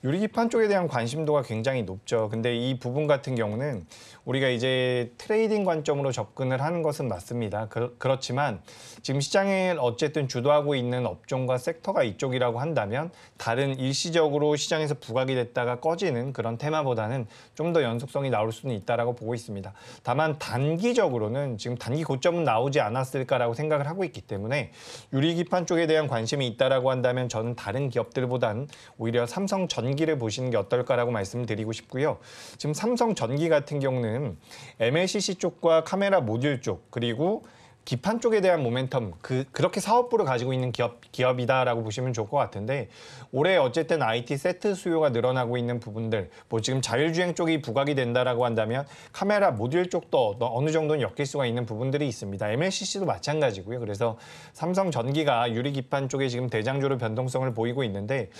유리기판 쪽에 대한 관심도가 굉장히 높죠. 근데 이 부분 같은 경우는 우리가 이제 트레이딩 관점으로 접근을 하는 것은 맞습니다. 그렇지만 지금 시장에 어쨌든 주도하고 있는 업종과 섹터가 이쪽이라고 한다면 다른 일시적으로 시장에서 부각이 됐다가 꺼지는 그런 테마보다는 좀 더 연속성이 나올 수는 있다라고 보고 있습니다. 다만 단기적으로는 지금 단기 고점은 나오지 않았을까라고 생각을 하고 있기 때문에 유리기판 쪽에 대한 관심이 있다라고 한다면 저는 다른 기업들보다는 오히려 삼성전기를 보시는 게 어떨까라고 말씀을 드리고 싶고요. 지금 삼성전기 같은 경우는 MLCC 쪽과 카메라 모듈 쪽 그리고 기판 쪽에 대한 모멘텀, 그렇게 사업부를 가지고 있는 기업이다라고 보시면 좋을 것 같은데 올해 어쨌든 IT 세트 수요가 늘어나고 있는 부분들, 뭐 지금 자율주행 쪽이 부각이 된다라고 한다면 카메라 모듈 쪽도 어느 정도는 엮일 수가 있는 부분들이 있습니다. MLCC도 마찬가지고요. 그래서 삼성전기가 유리기판 쪽에 지금 대장주로 변동성을 보이고 있는데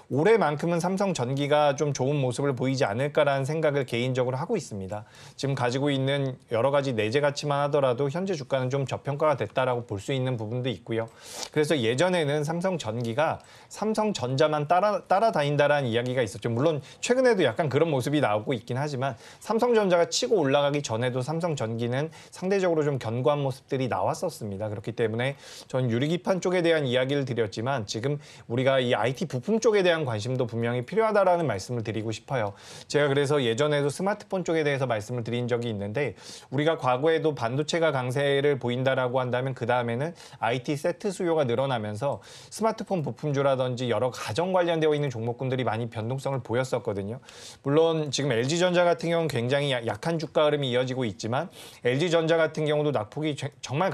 올해만큼은 삼성전기가 좀 좋은 모습을 보이지 않을까라는 생각을 개인적으로 하고 있습니다. 지금 가지고 있는 여러 가지 내재 가치만 하더라도 현재 주가는 좀 평가가 됐다라고 볼 수 있는 부분도 있고요. 그래서 예전에는 삼성전기가 삼성전자만 따라다닌다라는 이야기가 있었죠. 물론 최근에도 약간 그런 모습이 나오고 있긴 하지만 삼성전자가 치고 올라가기 전에도 삼성전기는 상대적으로 좀 견고한 모습들이 나왔었습니다. 그렇기 때문에 전 유리기판 쪽에 대한 이야기를 드렸지만 지금 우리가 이 IT 부품 쪽에 대한 관심도 분명히 필요하다라는 말씀을 드리고 싶어요. 제가 그래서 예전에도 스마트폰 쪽에 대해서 말씀을 드린 적이 있는데 우리가 과거에도 반도체가 강세를 보인다라고 한다면 그 다음에는 IT 세트 수요가 늘어나면서 스마트폰 부품주라든지 여러 가정 관련되어 있는 종목군들이 많이 변동성을 보였었거든요. 물론 지금 LG전자 같은 경우는 굉장히 약한 주가 흐름이 이어지고 있지만 LG전자 같은 경우도 낙폭이 정말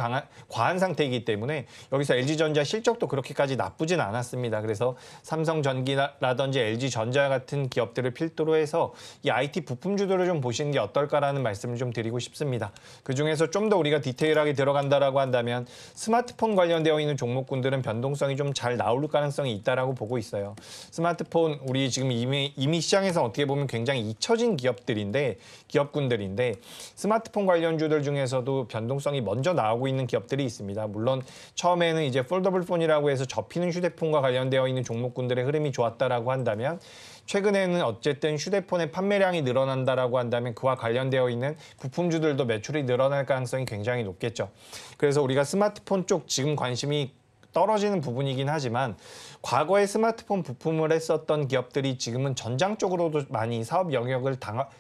과한 상태이기 때문에 여기서 LG전자 실적도 그렇게까지 나쁘진 않았습니다. 그래서 삼성전기라든지 LG전자 같은 기업들을 필두로 해서 이 IT 부품주들을 좀 보시는 게 어떨까라는 말씀을 좀 드리고 싶습니다. 그중에서 좀 더 우리가 디테일하게 들어간다라고 한다면 스마트폰 관련되어 있는 종목군들은 변동성이 좀 잘 나올 가능성이 있다라고 보고 있어요. 스마트폰 우리 지금 이미 시장에서 어떻게 보면 굉장히 잊혀진 기업군들인데 스마트폰 관련주들 중에서도 변동성이 먼저 나오고 있는 기업들이 있습니다. 물론 처음에는 이제 폴더블 폰이라고 해서 접히는 휴대폰과 관련되어 있는 종목군들의 흐름이 좋았다라고 한다면 최근에는 어쨌든 휴대폰의 판매량이 늘어난다라고 한다면 그와 관련되어 있는 부품주들도 매출이 늘어날 가능성이 굉장히 높겠죠. 그래서 우리가 스마트폰 쪽 지금 관심이 떨어지는 부분이긴 하지만 과거에 스마트폰 부품을 했었던 기업들이 지금은 전장 쪽으로도 많이 사업 영역을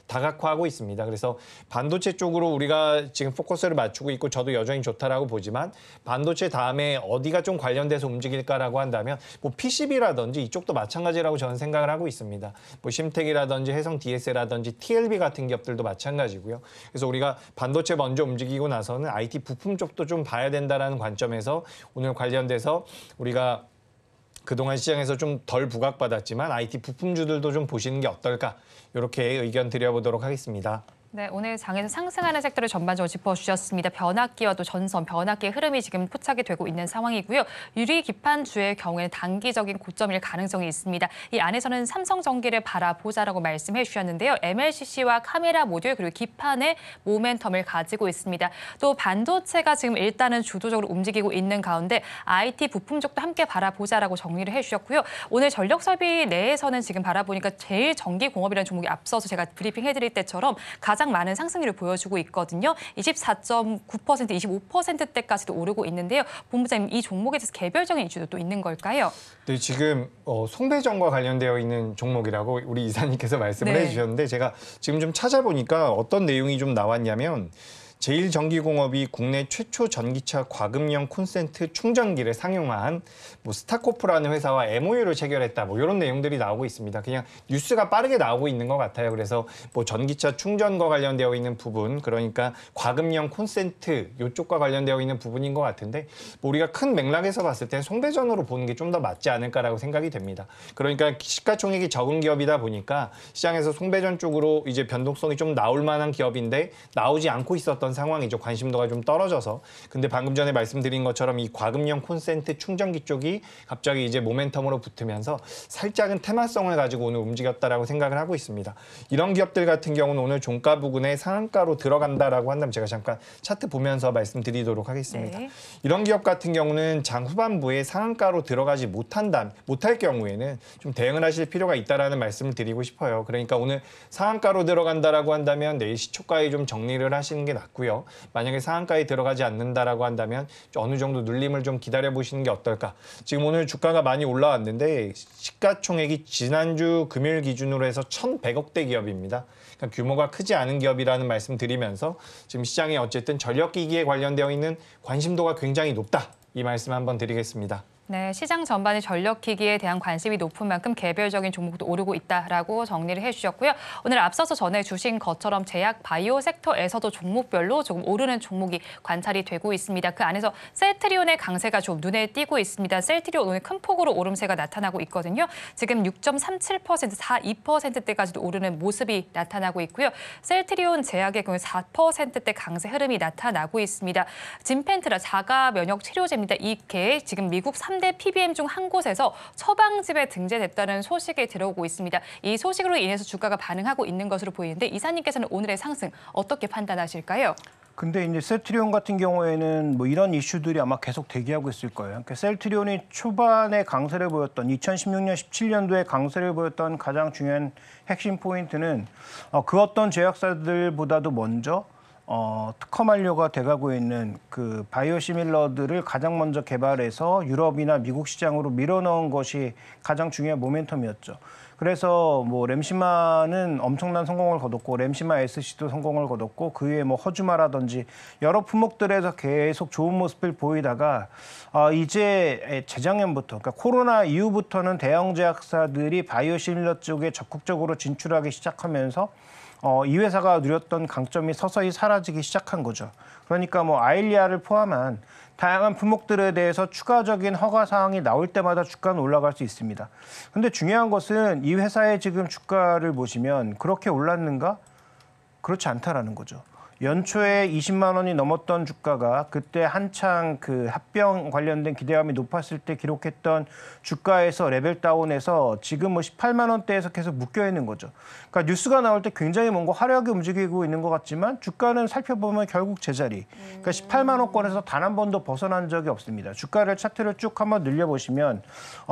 다각화하고 있습니다. 그래서 반도체 쪽으로 우리가 지금 포커스를 맞추고 있고 저도 여전히 좋다라고 보지만 반도체 다음에 어디가 좀 관련돼서 움직일까라고 한다면 뭐 PCB라든지 이쪽도 마찬가지라고 저는 생각을 하고 있습니다. 뭐 심텍이라든지 해성 DS라든지 TLB 같은 기업들도 마찬가지고요. 그래서 우리가 반도체 먼저 움직이고 나서는 IT 부품 쪽도 좀 봐야 된다라는 관점에서 오늘 관련돼서 우리가 그동안 시장에서 좀 덜 부각받았지만 IT 부품주들도 좀 보시는 게 어떨까 이렇게 의견 드려보도록 하겠습니다. 네, 오늘 장에서 상승하는 섹터를 전반적으로 짚어주셨습니다. 변압기와 또 전선, 변압기의 흐름이 지금 포착이 되고 있는 상황이고요. 유리 기판주의 경우에는 단기적인 고점일 가능성이 있습니다. 이 안에서는 삼성전기를 바라보자라고 말씀해 주셨는데요. MLCC와 카메라 모듈 그리고 기판의 모멘텀을 가지고 있습니다. 또 반도체가 지금 일단은 주도적으로 움직이고 있는 가운데 IT 부품 쪽도 함께 바라보자라고 정리를 해주셨고요. 오늘 전력설비 내에서는 지금 바라보니까 제일 전기공업이라는 종목이 앞서서 제가 브리핑해드릴 때처럼 가장 많은 상승률을 보여주고 있거든요. 24.9%, 25%대까지도 오르고 있는데요. 본부장님, 이 종목에 대해서 개별적인 이슈도 또 있는 걸까요? 네, 지금 송배전과 관련되어 있는 종목이라고 우리 이사님께서 말씀을 네. 해주셨는데 제가 지금 좀 찾아보니까 어떤 내용이 좀 나왔냐면 제일전기공업이 국내 최초 전기차 과금형 콘센트 충전기를 상용화한 스타코프라는 회사와 MOU를 체결했다. 이런 내용들이 나오고 있습니다. 그냥 뉴스가 빠르게 나오고 있는 것 같아요. 그래서 전기차 충전과 관련되어 있는 부분, 그러니까 과금형 콘센트 이쪽과 관련되어 있는 부분인 것 같은데 우리가 큰 맥락에서 봤을 때 송배전으로 보는 게 좀 더 맞지 않을까라고 생각이 됩니다. 그러니까 시가총액이 적은 기업이다 보니까 시장에서 송배전 쪽으로 이제 변동성이 좀 나올 만한 기업인데 나오지 않고 있었던 상황이죠. 관심도가 좀 떨어져서. 근데 방금 전에 말씀드린 것처럼 이 과금형 콘센트 충전기 쪽이 갑자기 이제 모멘텀으로 붙으면서 살짝은 테마성을 가지고 오늘 움직였다라고 생각을 하고 있습니다. 이런 기업들 같은 경우는 오늘 종가 부근에 상한가로 들어간다라고 한다면 제가 잠깐 차트 보면서 말씀드리도록 하겠습니다. 네. 이런 기업 같은 경우는 장 후반부에 상한가로 들어가지 못할 경우에는 좀 대응을 하실 필요가 있다라는 말씀을 드리고 싶어요. 그러니까 오늘 상한가로 들어간다라고 한다면 내일 시초가에 좀 정리를 하시는 게 낫고요. 만약에 상한가에 들어가지 않는다라고 한다면 어느 정도 눌림을 좀 기다려 보시는 게 어떨까. 지금 오늘 주가가 많이 올라왔는데 시가총액이 지난주 금요일 기준으로 해서 1,100억대 기업입니다. 그러니까 규모가 크지 않은 기업이라는 말씀 드리면서 지금 시장에 어쨌든 전력기기에 관련되어 있는 관심도가 굉장히 높다. 이 말씀 한번 드리겠습니다. 네, 시장 전반의 전력기기에 대한 관심이 높은 만큼 개별적인 종목도 오르고 있다라고 정리를 해주셨고요. 오늘 앞서서 전해주신 것처럼 제약 바이오 섹터에서도 종목별로 조금 오르는 종목이 관찰이 되고 있습니다. 그 안에서 셀트리온의 강세가 좀 눈에 띄고 있습니다. 셀트리온 오늘 큰 폭으로 오름세가 나타나고 있거든요. 지금 6.37%, 4.2%대까지도 오르는 모습이 나타나고 있고요. 셀트리온 제약의 경우 4%대 강세 흐름이 나타나고 있습니다. 진펜트라 자가 면역 치료제입니다. 이게 지금 미국 3대 PBM 중 한 곳에서 처방집에 등재됐다는 소식이 들어오고 있습니다. 이 소식으로 인해서 주가가 반응하고 있는 것으로 보이는데 이사님께서는 오늘의 상승 어떻게 판단하실까요? 근데 이제 셀트리온 같은 경우에는 이런 이슈들이 아마 계속 대기하고 있을 거예요. 그러니까 셀트리온이 초반에 강세를 보였던 2016년, 17년도에 강세를 보였던 가장 중요한 핵심 포인트는 그 어떤 제약사들보다도 먼저 특허 만료가 돼가고 있는 그 바이오시밀러들을 가장 먼저 개발해서 유럽이나 미국 시장으로 밀어넣은 것이 가장 중요한 모멘텀이었죠. 그래서 램시마는 엄청난 성공을 거뒀고 램시마 SC도 성공을 거뒀고 그 외에 허주마라든지 여러 품목들에서 계속 좋은 모습을 보이다가 이제 재작년부터 그러니까 코로나 이후부터는 대형 제약사들이 바이오시밀러 쪽에 적극적으로 진출하기 시작하면서 이 회사가 누렸던 강점이 서서히 사라지기 시작한 거죠. 그러니까 아일리아를 포함한 다양한 품목들에 대해서 추가적인 허가 사항이 나올 때마다 주가는 올라갈 수 있습니다. 근데 중요한 것은 이 회사의 지금 주가를 보시면 그렇게 올랐는가? 그렇지 않다라는 거죠. 연초에 20만 원이 넘었던 주가가 그때 한창 그 합병 관련된 기대감이 높았을 때 기록했던 주가에서 레벨 다운해서 지금 18만 원대에서 계속 묶여 있는 거죠. 그러니까 뉴스가 나올 때 굉장히 뭔가 화려하게 움직이고 있는 것 같지만 주가는 살펴보면 결국 제자리. 그러니까 18만 원권에서 단 한 번도 벗어난 적이 없습니다. 주가를 차트를 쭉 한번 늘려보시면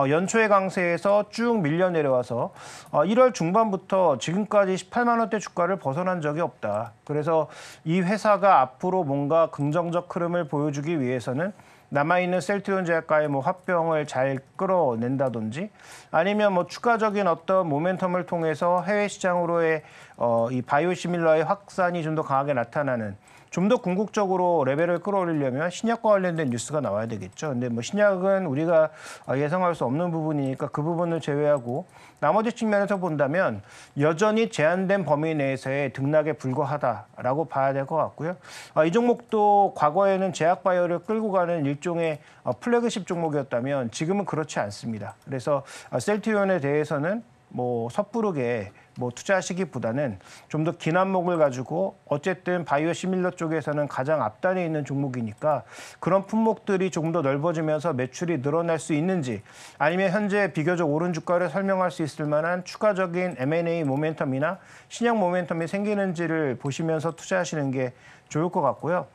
연초의 강세에서 쭉 밀려 내려와서 1월 중반부터 지금까지 18만 원대 주가를 벗어난 적이 없다. 그래서 이 회사가 앞으로 뭔가 긍정적 흐름을 보여주기 위해서는 남아있는 셀트리온 제약과의 합병을 잘 끌어낸다든지 아니면 추가적인 어떤 모멘텀을 통해서 해외 시장으로의 이 바이오시밀러의 확산이 좀 더 강하게 나타나는 좀 더 궁극적으로 레벨을 끌어올리려면 신약과 관련된 뉴스가 나와야 되겠죠. 근데 신약은 우리가 예상할 수 없는 부분이니까 그 부분을 제외하고 나머지 측면에서 본다면 여전히 제한된 범위 내에서의 등락에 불과하다라고 봐야 될 것 같고요. 이 종목도 과거에는 제약바이오를 끌고 가는 일종의 플래그십 종목이었다면 지금은 그렇지 않습니다. 그래서 셀트리온에 대해서는 섣부르게 뭐 투자하시기보다는 좀 더 긴 안목을 가지고 어쨌든 바이오 시밀러 쪽에서는 가장 앞단에 있는 종목이니까 그런 품목들이 조금 더 넓어지면서 매출이 늘어날 수 있는지 아니면 현재 비교적 오른 주가를 설명할 수 있을 만한 추가적인 M&A 모멘텀이나 신약 모멘텀이 생기는지를 보시면서 투자하시는 게 좋을 것 같고요.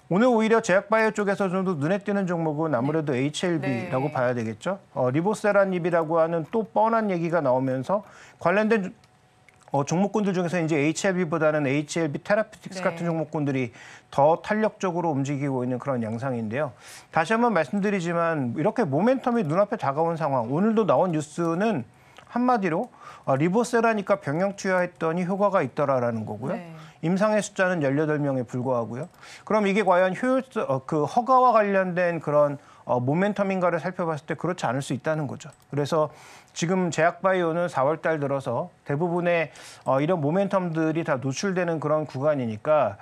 오늘 오히려 제약바이오 쪽에서 좀 더 눈에 띄는 종목은 아무래도 HLB라고 네. 봐야 되겠죠. 리보세라닙이라고 하는 또 뻔한 얘기가 나오면서 관련된 종목군들 중에서 이제 HLB보다는 HLB 테라피틱스 네. 같은 종목군들이 더 탄력적으로 움직이고 있는 그런 양상인데요. 다시 한번 말씀드리지만 이렇게 모멘텀이 눈앞에 다가온 상황, 오늘도 나온 뉴스는 한마디로 리보세라니까 병영 투여했더니 효과가 있더라라는 거고요. 네. 임상의 숫자는 18명에 불과하고요. 그럼 이게 과연 그 허가와 관련된 그런 모멘텀인가를 살펴봤을 때 그렇지 않을 수 있다는 거죠. 그래서 지금 제약바이오는 4월 달 들어서 대부분의 이런 모멘텀들이 다 노출되는 그런 구간이니까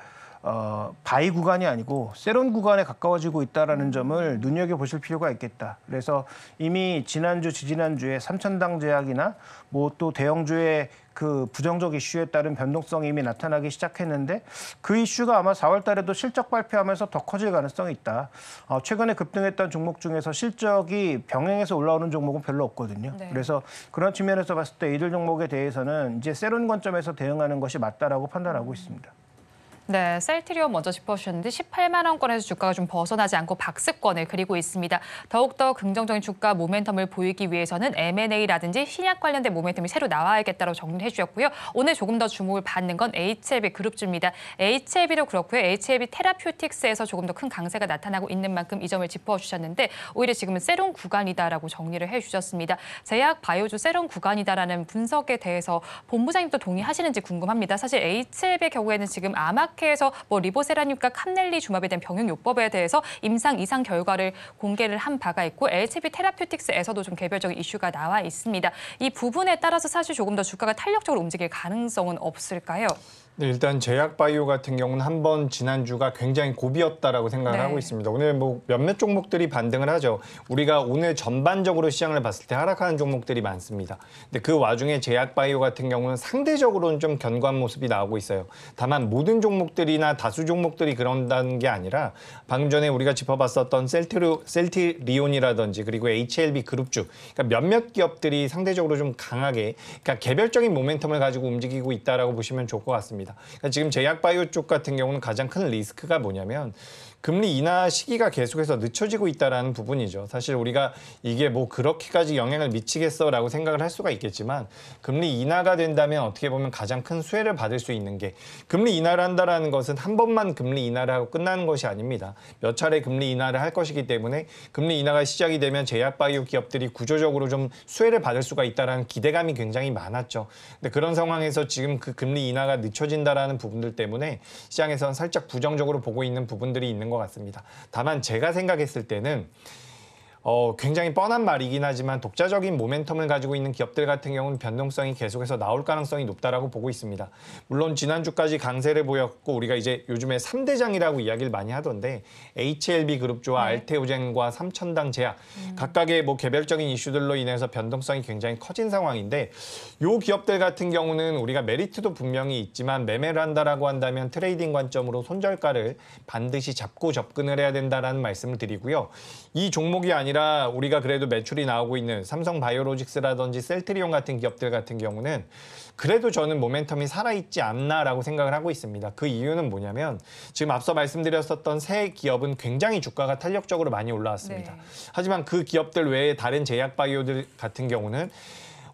바이 구간이 아니고 세론 구간에 가까워지고 있다는 점을 눈여겨보실 필요가 있겠다. 그래서 이미 지난주, 지지난주에 삼천당 제약이나 뭐 또 대형주의 그 부정적 이슈에 따른 변동성이 이미 나타나기 시작했는데 그 이슈가 아마 4월 달에도 실적 발표하면서 더 커질 가능성이 있다. 최근에 급등했던 종목 중에서 실적이 병행해서 올라오는 종목은 별로 없거든요. 네. 그래서 그런 측면에서 봤을 때 이들 종목에 대해서는 이제 세론 관점에서 대응하는 것이 맞다라고 판단하고 있습니다. 네, 셀트리온 먼저 짚어주셨는데 18만 원권에서 주가가 좀 벗어나지 않고 박스권을 그리고 있습니다. 더욱더 긍정적인 주가 모멘텀을 보이기 위해서는 M&A라든지 신약 관련된 모멘텀이 새로 나와야겠다고 정리해 주셨고요. 오늘 조금 더 주목을 받는 건 HLB 그룹주입니다. HLB도 그렇고요. HLB 테라퓨틱스에서 조금 더 큰 강세가 나타나고 있는 만큼 이 점을 짚어주셨는데 오히려 지금은 세론 구간이다라고 정리를 해주셨습니다. 제약 바이오주 세론 구간이다라는 분석에 대해서 본부장님도 동의하시는지 궁금합니다. 사실 HLB의 경우에는 지금 아마케에서 리보세라닙과 캄넬리 주마비에 대한 병용요법에 대해서 임상 이상 결과를 공개를 한 바가 있고 HLB 테라퓨틱스에서도 좀 개별적인 이슈가 나와 있습니다. 이 부분에 따라서 사실 조금 더 주가가 탄력적으로 움직일 가능성은 없을까요? 네, 일단 제약바이오 같은 경우는 한번 지난주가 굉장히 고비였다라고 생각을 네. 하고 있습니다. 오늘 뭐 몇몇 종목들이 반등을 하죠. 우리가 오늘 전반적으로 시장을 봤을 때 하락하는 종목들이 많습니다. 근데 그 와중에 제약바이오 같은 경우는 상대적으로는 좀 견고한 모습이 나오고 있어요. 다만 모든 종목들이나 다수 종목들이 그런다는 게 아니라 방금 전에 우리가 짚어봤었던 셀트리온이라든지 그리고 HLB 그룹주, 그러니까 몇몇 기업들이 상대적으로 좀 강하게, 그러니까 개별적인 모멘텀을 가지고 움직이고 있다라고 보시면 좋을 것 같습니다. 그러니까 지금 제약바이오 쪽 같은 경우는 가장 큰 리스크가 뭐냐면 금리 인하 시기가 계속해서 늦춰지고 있다는 부분이죠. 사실 우리가 이게 뭐 그렇게까지 영향을 미치겠어라고 생각을 할 수가 있겠지만 금리 인하가 된다면 어떻게 보면 가장 큰 수혜를 받을 수 있는 게 금리 인하를 한다는 것은 한 번만 금리 인하를 하고 끝나는 것이 아닙니다. 몇 차례 금리 인하를 할 것이기 때문에 금리 인하가 시작이 되면 제약바이오 기업들이 구조적으로 좀 수혜를 받을 수가 있다는 기대감이 굉장히 많았죠. 근데 그런 상황에서 지금 그 금리 인하가 늦춰진다라는 부분들 때문에 시장에서는 살짝 부정적으로 보고 있는 부분들이 있는 것 같습니다. 다만 제가 생각했을 때는 굉장히 뻔한 말이긴 하지만 독자적인 모멘텀을 가지고 있는 기업들 같은 경우는 변동성이 계속해서 나올 가능성이 높다라고 보고 있습니다. 물론 지난주까지 강세를 보였고 우리가 이제 요즘에 3대장이라고 이야기를 많이 하던데 HLB 그룹주와 알테오젠과 삼천당 제약 각각의 뭐 개별적인 이슈들로 인해서 변동성이 굉장히 커진 상황인데 요 기업들 같은 경우는 우리가 메리트도 분명히 있지만 매매를 한다라고 한다면 트레이딩 관점으로 손절가를 반드시 잡고 접근을 해야 된다라는 말씀을 드리고요. 이 종목이 아니라 우리가 그래도 매출이 나오고 있는 삼성바이오로직스라든지 셀트리온 같은 기업들 같은 경우는 그래도 저는 모멘텀이 살아있지 않나라고 생각을 하고 있습니다. 그 이유는 뭐냐면 지금 앞서 말씀드렸었던 세 기업은 굉장히 주가가 탄력적으로 많이 올라왔습니다. 네. 하지만 그 기업들 외에 다른 제약바이오들 같은 경우는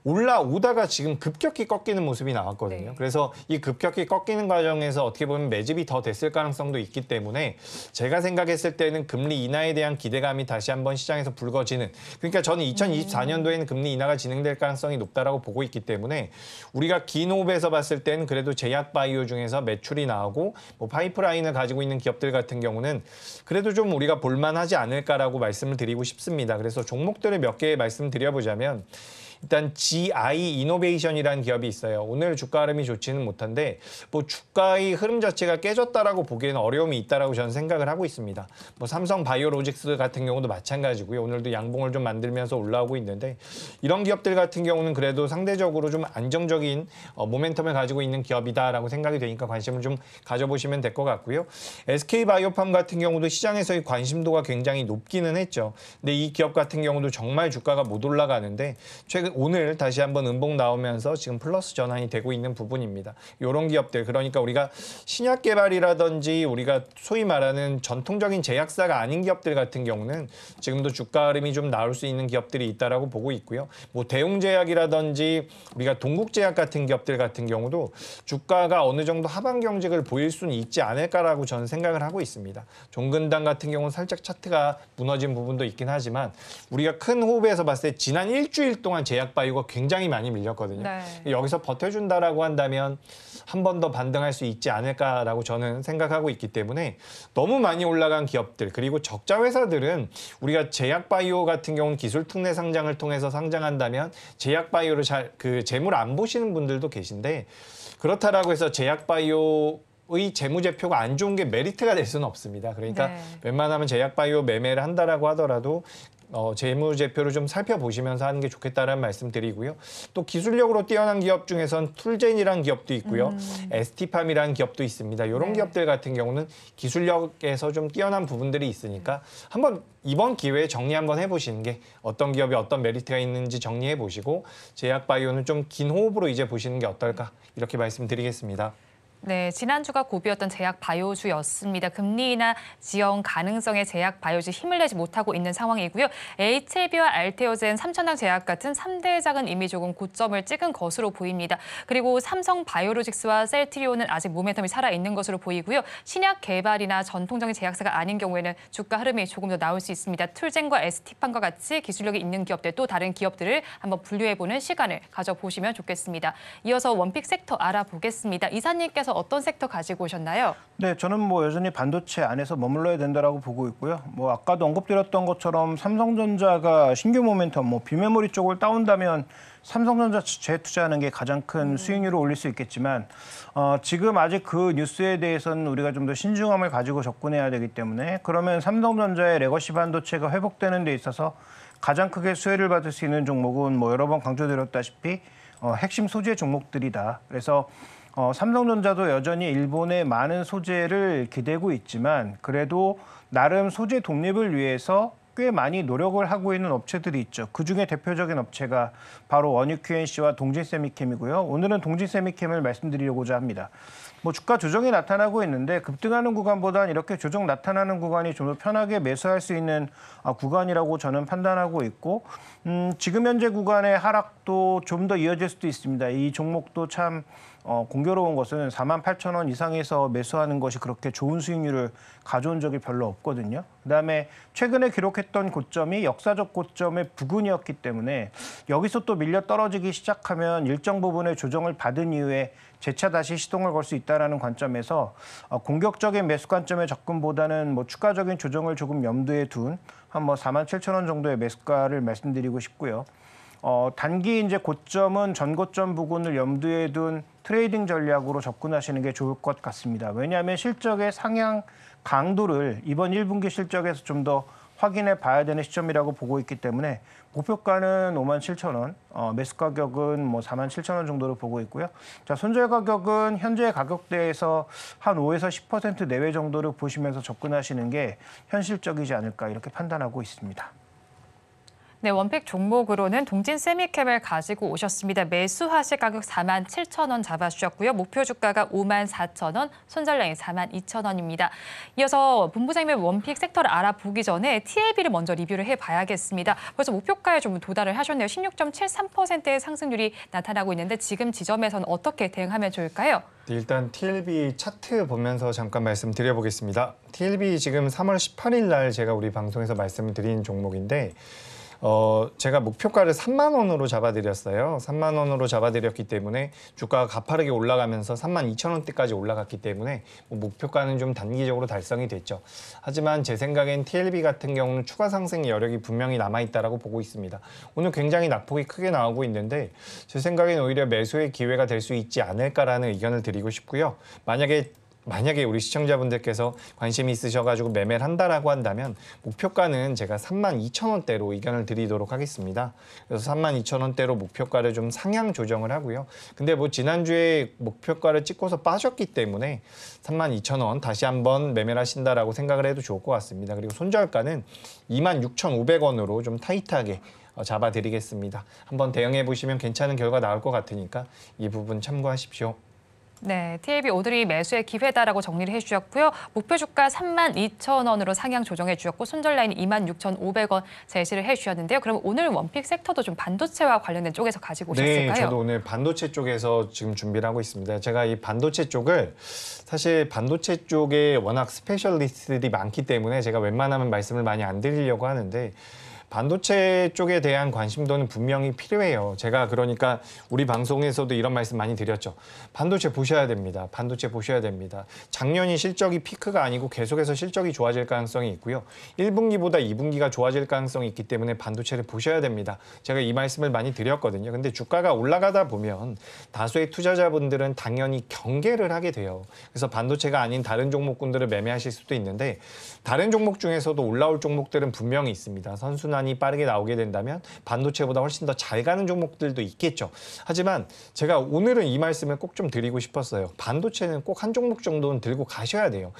올라오다가 지금 급격히 꺾이는 모습이 나왔거든요. 네. 그래서 이 급격히 꺾이는 과정에서 어떻게 보면 매집이 더 됐을 가능성도 있기 때문에 제가 생각했을 때는 금리 인하에 대한 기대감이 다시 한번 시장에서 불거지는, 그러니까 저는 2024년도에는 금리 인하가 진행될 가능성이 높다라고 보고 있기 때문에 우리가 긴 호흡에서 봤을 때는 그래도 제약바이오 중에서 매출이 나오고 뭐 파이프라인을 가지고 있는 기업들 같은 경우는 그래도 좀 우리가 볼만하지 않을까라고 말씀을 드리고 싶습니다. 그래서 종목들을 몇 개 말씀드려보자면 일단 GI 이노베이션이라는 기업이 있어요. 오늘 주가 흐름이 좋지는 못한데 뭐 주가의 흐름 자체가 깨졌다라고 보기에는 어려움이 있다라고 저는 생각을 하고 있습니다. 뭐 삼성 바이오로직스 같은 경우도 마찬가지고요. 오늘도 양봉을 좀 만들면서 올라오고 있는데 이런 기업들 같은 경우는 그래도 상대적으로 좀 안정적인 모멘텀을 가지고 있는 기업이다라고 생각이 되니까 관심을 좀 가져보시면 될 것 같고요. SK바이오팜 같은 경우도 시장에서의 관심도가 굉장히 높기는 했죠. 근데 이 기업 같은 경우도 정말 주가가 못 올라가는데 최근 오늘 다시 한번 음봉 나오면서 지금 플러스 전환이 되고 있는 부분입니다. 이런 기업들, 그러니까 우리가 신약 개발이라든지 우리가 소위 말하는 전통적인 제약사가 아닌 기업들 같은 경우는 지금도 주가 흐름이 좀 나올 수 있는 기업들이 있다라고 보고 있고요. 뭐 대웅제약이라든지 우리가 동국제약 같은 기업들 같은 경우도 주가가 어느 정도 하방 경직을 보일 수는 있지 않을까라고 저는 생각을 하고 있습니다. 종근당 같은 경우는 살짝 차트가 무너진 부분도 있긴 하지만 우리가 큰 호흡에서 봤을 때 지난 일주일 동안 제약바이오가 굉장히 많이 밀렸거든요. 네. 여기서 버텨준다라고 한다면 한 번 더 반등할 수 있지 않을까라고 저는 생각하고 있기 때문에 너무 많이 올라간 기업들 그리고 적자 회사들은 우리가 제약바이오 같은 경우는 기술 특례 상장을 통해서 상장한다면 제약바이오를 잘 재물 안 보시는 분들도 계신데 그렇다라고 해서 제약바이오의 재무제표가 안 좋은 게 메리트가 될 수는 없습니다. 그러니까 네. 웬만하면 제약바이오 매매를 한다라고 하더라도 재무제표를 좀 살펴보시면서 하는 게 좋겠다라는 말씀 드리고요. 또 기술력으로 뛰어난 기업 중에선 툴젠이라는 기업도 있고요. ST팜이라는 기업도 있습니다. 이런 네. 기업들 같은 경우는 기술력에서 좀 뛰어난 부분들이 있으니까 한번 이번 기회에 정리 한번 해보시는 게 어떤 기업이 어떤 메리트가 있는지 정리해 보시고 제약바이오는 좀 긴 호흡으로 이제 보시는 게 어떨까 이렇게 말씀드리겠습니다. 네, 지난주가 고비였던 제약 바이오주였습니다. 금리 인하 지연 가능성의 제약 바이오주 힘을 내지 못하고 있는 상황이고요. HLB와 알테오젠, 삼천당 제약 같은 3대장은 이미 조금 고점을 찍은 것으로 보입니다. 그리고 삼성 바이오로직스와 셀트리온은 아직 모멘텀이 살아있는 것으로 보이고요. 신약 개발이나 전통적인 제약사가 아닌 경우에는 주가 흐름이 조금 더 나올 수 있습니다. 툴젠과 ST팜과 같이 기술력이 있는 기업들 또 다른 기업들을 한번 분류해보는 시간을 가져보시면 좋겠습니다. 이어서 원픽 섹터 알아보겠습니다. 이사님께서 어떤 섹터 가지고 오셨나요? 네, 저는 뭐 여전히 반도체 안에서 머물러야 된다라고 보고 있고요. 뭐 아까도 언급드렸던 것처럼 삼성전자가 신규 모멘텀, 뭐 비메모리 쪽을 따온다면 삼성전자 재투자하는 게 가장 큰 수익률을 올릴 수 있겠지만 지금 아직 그 뉴스에 대해서는 우리가 좀 더 신중함을 가지고 접근해야 되기 때문에 그러면 삼성전자의 레거시 반도체가 회복되는 데 있어서 가장 크게 수혜를 받을 수 있는 종목은 뭐 여러 번 강조드렸다시피 핵심 소재 종목들이다. 그래서 삼성전자도 여전히 일본의 많은 소재를 기대고 있지만 그래도 나름 소재 독립을 위해서 꽤 많이 노력을 하고 있는 업체들이 있죠. 그중에 대표적인 업체가 바로 원유 QNC와 동진세미캠이고요. 오늘은 동진세미캠을 말씀드리려고자 합니다. 뭐 주가 조정이 나타나고 있는데 급등하는 구간보다는 이렇게 조정 나타나는 구간이 좀 더 편하게 매수할 수 있는 구간이라고 저는 판단하고 있고 지금 현재 구간의 하락도 좀 더 이어질 수도 있습니다. 이 종목도 참 공교로운 것은 48,000원 이상에서 매수하는 것이 그렇게 좋은 수익률을 가져온 적이 별로 없거든요. 그다음에 최근에 기록했던 고점이 역사적 고점의 부근이었기 때문에 여기서 또 밀려 떨어지기 시작하면 일정 부분의 조정을 받은 이후에 재차 다시 시동을 걸 수 있다는 관점에서 공격적인 매수 관점의 접근보다는 뭐 추가적인 조정을 조금 염두에 둔 한 뭐 47,000원 정도의 매수가를 말씀드리고 싶고요. 단기 이제 고점은 전고점 부근을 염두에 둔 트레이딩 전략으로 접근하시는 게 좋을 것 같습니다. 왜냐하면 실적의 상향 강도를 이번 1분기 실적에서 좀 더 확인해 봐야 되는 시점이라고 보고 있기 때문에 목표가는 57,000원, 매수 가격은 뭐 47,000원 정도로 보고 있고요. 자, 손절 가격은 현재 가격대에서 한 5에서 10% 내외 정도를 보시면서 접근하시는 게 현실적이지 않을까 이렇게 판단하고 있습니다. 네, 원픽 종목으로는 동진 세미캠을 가지고 오셨습니다. 매수하실 가격 47,000원 잡아주셨고요. 목표 주가가 54,000원, 손절량이 42,000원입니다. 이어서 본부장님의 원픽 섹터를 알아보기 전에 TLB를 먼저 리뷰를 해봐야겠습니다. 벌써 목표가에 좀 도달을 하셨네요. 16.73%의 상승률이 나타나고 있는데 지금 지점에서는 어떻게 대응하면 좋을까요? 네, 일단 TLB 차트 보면서 잠깐 말씀드려보겠습니다. TLB 지금 3월 18일 날 제가 우리 방송에서 말씀을 드린 종목인데 제가 목표가를 3만 원으로 잡아드렸어요. 3만 원으로 잡아드렸기 때문에 주가가 가파르게 올라가면서 3만 2천 원대까지 올라갔기 때문에 목표가는 좀 단기적으로 달성이 됐죠. 하지만 제 생각엔 TLB 같은 경우는 추가 상승의 여력이 분명히 남아있다라고 보고 있습니다. 오늘 굉장히 낙폭이 크게 나오고 있는데 제 생각엔 오히려 매수의 기회가 될 수 있지 않을까라는 의견을 드리고 싶고요. 만약에 우리 시청자분들께서 관심이 있으셔가지고 매매를 한다라고 한다면 목표가는 제가 3만 2천 원대로 의견을 드리도록 하겠습니다. 그래서 3만 2천 원대로 목표가를 좀 상향 조정을 하고요. 근데 뭐 지난주에 목표가를 찍고서 빠졌기 때문에 3만 2천 원 다시 한번 매매를 하신다라고 생각을 해도 좋을 것 같습니다. 그리고 손절가는 2만 6,500원으로 좀 타이트하게 잡아드리겠습니다. 한번 대응해 보시면 괜찮은 결과 나올 것 같으니까 이 부분 참고하십시오. 네, TLB 오늘이 매수의 기회다라고 정리를 해주셨고요. 목표 주가 3만 2천 원으로 상향 조정해 주셨고 손절 라인 2만 6,500원 제시를 해주셨는데요. 그럼 오늘 원픽 섹터도 좀 반도체와 관련된 쪽에서 가지고 오셨을까요? 네, 저도 오늘 반도체 쪽에서 지금 준비를 하고 있습니다. 제가 이 반도체 쪽을 사실 반도체 쪽에 워낙 스페셜리스트들이 많기 때문에 제가 웬만하면 말씀을 많이 안 드리려고 하는데 반도체 쪽에 대한 관심도는 분명히 필요해요. 제가 그러니까 우리 방송에서도 이런 말씀 많이 드렸죠. 반도체 보셔야 됩니다. 반도체 보셔야 됩니다. 작년이 실적이 피크가 아니고 계속해서 실적이 좋아질 가능성이 있고요. 1분기보다 2분기가 좋아질 가능성이 있기 때문에 반도체를 보셔야 됩니다. 제가 이 말씀을 많이 드렸거든요. 근데 주가가 올라가다 보면 다수의 투자자분들은 당연히 경계를 하게 돼요. 그래서 반도체가 아닌 다른 종목군들을 매매하실 수도 있는데 다른 종목 중에서도 올라올 종목들은 분명히 있습니다. 선순환이 빠르게 나오게 된다면 반도체보다 훨씬 더 잘 가는 종목들도 있겠죠. 하지만 제가 오늘은 이 말씀을 꼭 좀 드리고 싶었어요. 반도체는 꼭 한 종목 정도는 들고 가셔야 돼요.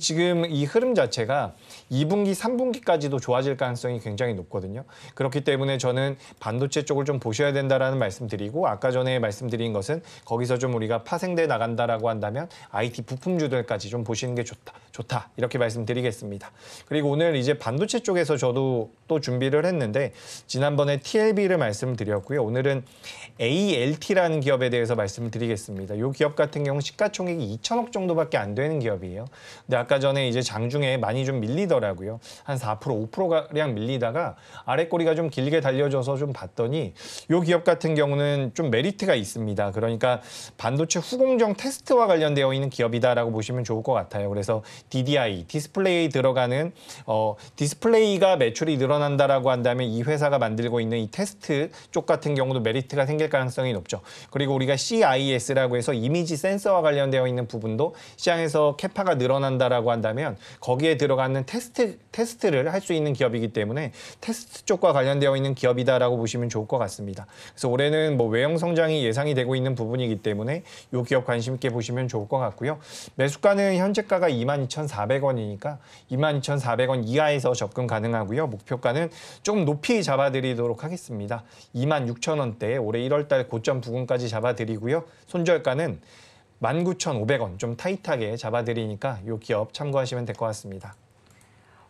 지금 이 흐름 자체가 2분기, 3분기까지도 좋아질 가능성이 굉장히 높거든요. 그렇기 때문에 저는 반도체 쪽을 좀 보셔야 된다라는 말씀 드리고 아까 전에 말씀드린 것은 거기서 좀 우리가 파생돼 나간다라고 한다면 IT 부품주들까지 좀 보시는 게 좋다. 이렇게 말씀드리겠습니다. 그리고 오늘 이제 반도체 쪽에서 저도 또 준비를 했는데 지난번에 TLB를 말씀드렸고요. 오늘은 ALT라는 기업에 대해서 말씀을 드리겠습니다. 이 기업 같은 경우 시가총액이 2천억 정도밖에 안 되는 기업이에요. 근데 아까 전에 이제 장중에 많이 좀 밀리더라고요. 한 4%, 5%가량 밀리다가 아래 꼬리가 좀 길게 달려져서 좀 봤더니 이 기업 같은 경우는 좀 메리트가 있습니다. 그러니까 반도체 후공정 테스트와 관련되어 있는 기업이다라고 보시면 좋을 것 같아요. 그래서 DDI, 디스플레이에 들어가는 디스플레이가 매출이 늘어난다라고 한다면 이 회사가 만들고 있는 이 테스트 쪽 같은 경우도 메리트가 생길 가능성이 높죠. 그리고 우리가 CIS라고 해서 이미지 센서와 관련되어 있는 부분도 시장에서 캐파가 늘어난다라고 한다면 거기에 들어가는 테스트를 할 수 있는 기업이기 때문에 테스트 쪽과 관련되어 있는 기업이다라고 보시면 좋을 것 같습니다. 그래서 올해는 뭐 외형 성장이 예상이 되고 있는 부분이기 때문에 이 기업 관심 있게 보시면 좋을 것 같고요. 매수가는 현재가가 22,400원이니까 22,400원 이하에서 접근 가능하고요. 목표가는 좀 높이 잡아드리도록 하겠습니다. 26,000원대 올해 1월달 고점 부근까지 잡아드리고요. 손절가는 19,500원 좀 타이트하게 잡아드리니까 이 기업 참고하시면 될 것 같습니다.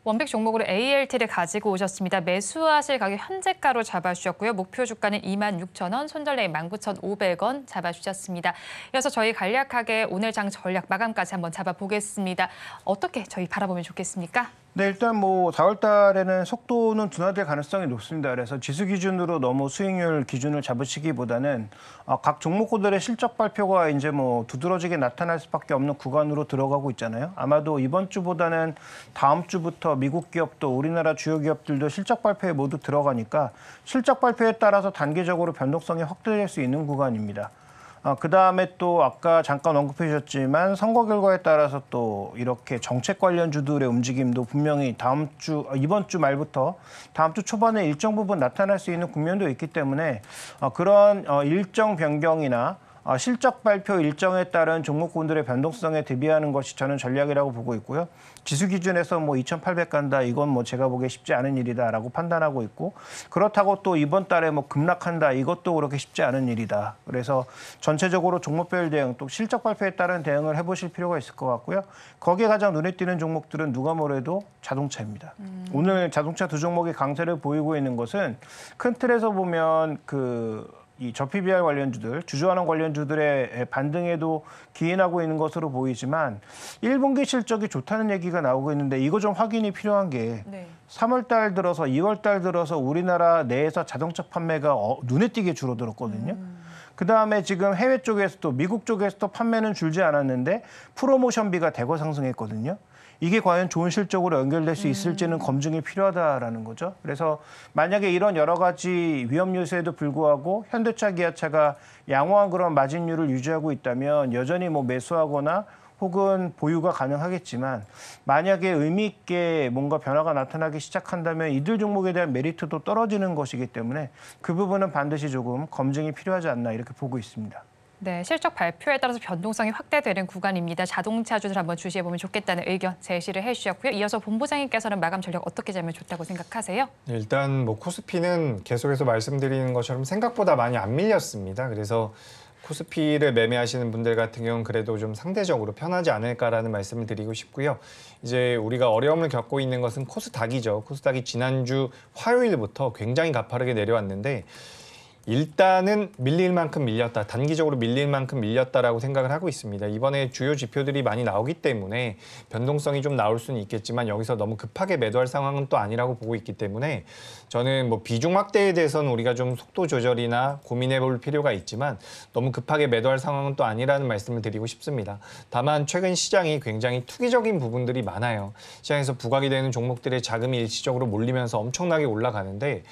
원픽 종목으로 ALT를 가지고 오셨습니다. 매수하실 가격 현재가로 잡아주셨고요. 목표 주가는 26,000원, 손절 레인 19,500원 잡아주셨습니다. 이어서 저희 간략하게 오늘 장 전략 마감까지 한번 잡아보겠습니다. 어떻게 저희 바라보면 좋겠습니까? 네, 일단 뭐 4월 달에는 속도는 둔화될 가능성이 높습니다. 그래서 지수 기준으로 너무 수익률 기준을 잡으시기보다는 각 종목군들의 실적 발표가 이제 뭐 두드러지게 나타날 수밖에 없는 구간으로 들어가고 있잖아요. 아마도 이번 주보다는 다음 주부터 미국 기업도 우리나라 주요 기업들도 실적 발표에 모두 들어가니까 실적 발표에 따라서 단기적으로 변동성이 확대될 수 있는 구간입니다. 그다음에 또 아까 잠깐 언급해 주셨지만 선거 결과에 따라서 또 이렇게 정책 관련주들의 움직임도 분명히 이번 주 말부터 다음 주 초반에 일정 부분 나타날 수 있는 국면도 있기 때문에 그런 일정 변경이나 실적 발표 일정에 따른 종목군들의 변동성에 대비하는 것이 저는 전략이라고 보고 있고요. 지수 기준에서 뭐 2,800 간다, 이건 뭐 제가 보기에 쉽지 않은 일이다라고 판단하고 있고, 그렇다고 또 이번 달에 뭐 급락한다, 이것도 그렇게 쉽지 않은 일이다. 그래서 전체적으로 종목별 대응, 또 실적 발표에 따른 대응을 해보실 필요가 있을 것 같고요. 거기에 가장 눈에 띄는 종목들은 누가 뭐래도 자동차입니다. 오늘 자동차 두 종목이 강세를 보이고 있는 것은 큰 틀에서 보면 이 저PBR 관련주들, 주주환원 관련주들의 반등에도 기인하고 있는 것으로 보이지만 1분기 실적이 좋다는 얘기가 나오고 있는데 이거 좀 확인이 필요한 게 네. 3월 달 들어서 2월 달 들어서 우리나라 내에서 자동차 판매가 눈에 띄게 줄어들었거든요. 그다음에 지금 해외 쪽에서도 미국 쪽에서도 판매는 줄지 않았는데 프로모션비가 대거 상승했거든요. 이게 과연 좋은 실적으로 연결될 수 있을지는 검증이 필요하다라는 거죠. 그래서 만약에 이런 여러 가지 위험 요소에도 불구하고 현대차, 기아차가 양호한 그런 마진율을 유지하고 있다면 여전히 뭐 매수하거나 혹은 보유가 가능하겠지만 만약에 의미 있게 뭔가 변화가 나타나기 시작한다면 이들 종목에 대한 메리트도 떨어지는 것이기 때문에 그 부분은 반드시 조금 검증이 필요하지 않나 이렇게 보고 있습니다. 네, 실적 발표에 따라서 변동성이 확대되는 구간입니다. 자동차주들 한번 주시해보면 좋겠다는 의견 제시를 해주셨고요. 이어서 본부장님께서는 마감 전략 어떻게 짜면 좋다고 생각하세요? 일단 뭐 코스피는 계속해서 말씀드리는 것처럼 생각보다 많이 안 밀렸습니다. 그래서 코스피를 매매하시는 분들 같은 경우는 그래도 좀 상대적으로 편하지 않을까라는 말씀을 드리고 싶고요. 이제 우리가 어려움을 겪고 있는 것은 코스닥이죠. 코스닥이 지난주 화요일부터 굉장히 가파르게 내려왔는데 일단은 밀릴 만큼 밀렸다. 단기적으로 밀릴 만큼 밀렸다라고 생각을 하고 있습니다. 이번에 주요 지표들이 많이 나오기 때문에 변동성이 좀 나올 수는 있겠지만 여기서 너무 급하게 매도할 상황은 또 아니라고 보고 있기 때문에 저는 뭐 비중 확대에 대해서는 우리가 좀 속도 조절이나 고민해 볼 필요가 있지만 너무 급하게 매도할 상황은 또 아니라는 말씀을 드리고 싶습니다. 다만 최근 시장이 굉장히 투기적인 부분들이 많아요. 시장에서 부각이 되는 종목들의 자금이 일시적으로 몰리면서 엄청나게 올라가는데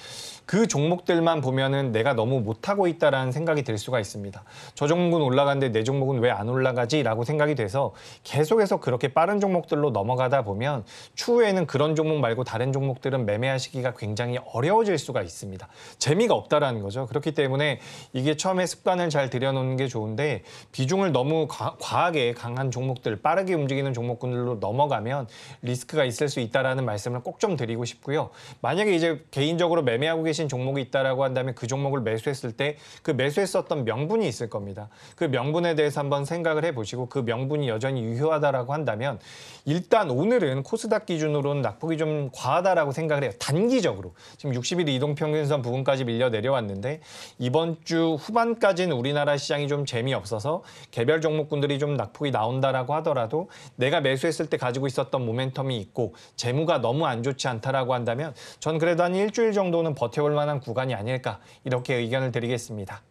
그 종목들만 보면은 내가 너무 못하고 있다라는 생각이 들 수가 있습니다. 저 종목은 올라가는데 내 종목은 왜 안 올라가지? 라고 생각이 돼서 계속해서 그렇게 빠른 종목들로 넘어가다 보면 추후에는 그런 종목 말고 다른 종목들은 매매하시기가 굉장히 어려워질 수가 있습니다. 재미가 없다라는 거죠. 그렇기 때문에 이게 처음에 습관을 잘 들여놓는 게 좋은데 비중을 너무 과하게 강한 종목들, 빠르게 움직이는 종목군들로 넘어가면 리스크가 있을 수 있다라는 말씀을 꼭 좀 드리고 싶고요. 만약에 이제 개인적으로 매매하고 계신 종목이 있다라고 한다면 그 종목을 매수했을 때 그 매수했었던 명분이 있을 겁니다. 그 명분에 대해서 한번 생각을 해보시고 그 명분이 여전히 유효하다라고 한다면 일단 오늘은 코스닥 기준으로는 낙폭이 좀 과하다라고 생각을 해요. 단기적으로. 지금 60일 이동평균선 부근까지 밀려 내려왔는데 이번 주 후반까지는 우리나라 시장이 좀 재미없어서 개별 종목군들이 좀 낙폭이 나온다라고 하더라도 내가 매수했을 때 가지고 있었던 모멘텀이 있고 재무가 너무 안 좋지 않다라고 한다면 전 그래도 한 일주일 정도는 버텨볼 만한 구간이 아닐까 이렇게 의견을 드리겠습니다.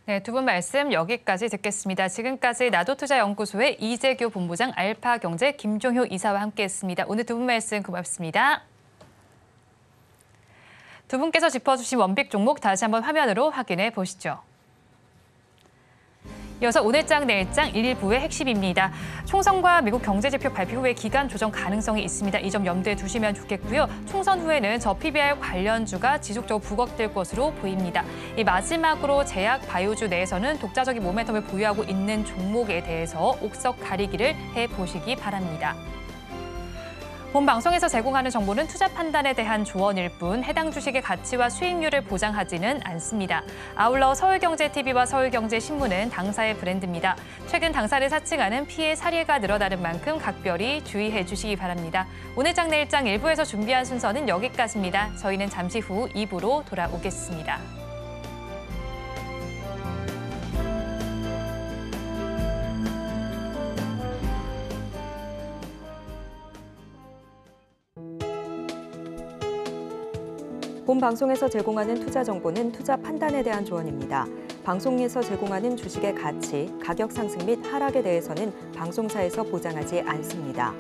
네, 두 분 말씀 여기까지 듣겠습니다. 지금까지 나도투자연구소의 이재규 본부장, 알파경제 김종효 이사와 함께했습니다. 오늘 두 분 말씀 고맙습니다. 두 분께서 짚어주신 원픽 종목 다시 한번 화면으로 확인해 보시죠. 이어서 오늘장 내일장 1부의 핵심입니다. 총선과 미국 경제지표 발표 후에 기간 조정 가능성이 있습니다. 이 점 염두에 두시면 좋겠고요. 총선 후에는 저 PBR 관련주가 지속적으로 부각될 것으로 보입니다. 이 마지막으로 제약 바이오주 내에서는 독자적인 모멘텀을 보유하고 있는 종목에 대해서 옥석 가리기를 해보시기 바랍니다. 본 방송에서 제공하는 정보는 투자 판단에 대한 조언일 뿐 해당 주식의 가치와 수익률을 보장하지는 않습니다. 아울러 서울경제TV와 서울경제신문은 당사의 브랜드입니다. 최근 당사를 사칭하는 피해 사례가 늘어나는 만큼 각별히 주의해 주시기 바랍니다. 오늘장 내일장 1부에서 준비한 순서는 여기까지입니다. 저희는 잠시 후 2부로 돌아오겠습니다. 본 방송에서 제공하는 투자 정보는 투자 판단에 대한 조언입니다. 방송에서 제공하는 주식의 가치, 가격 상승 및 하락에 대해서는 방송사에서 보장하지 않습니다.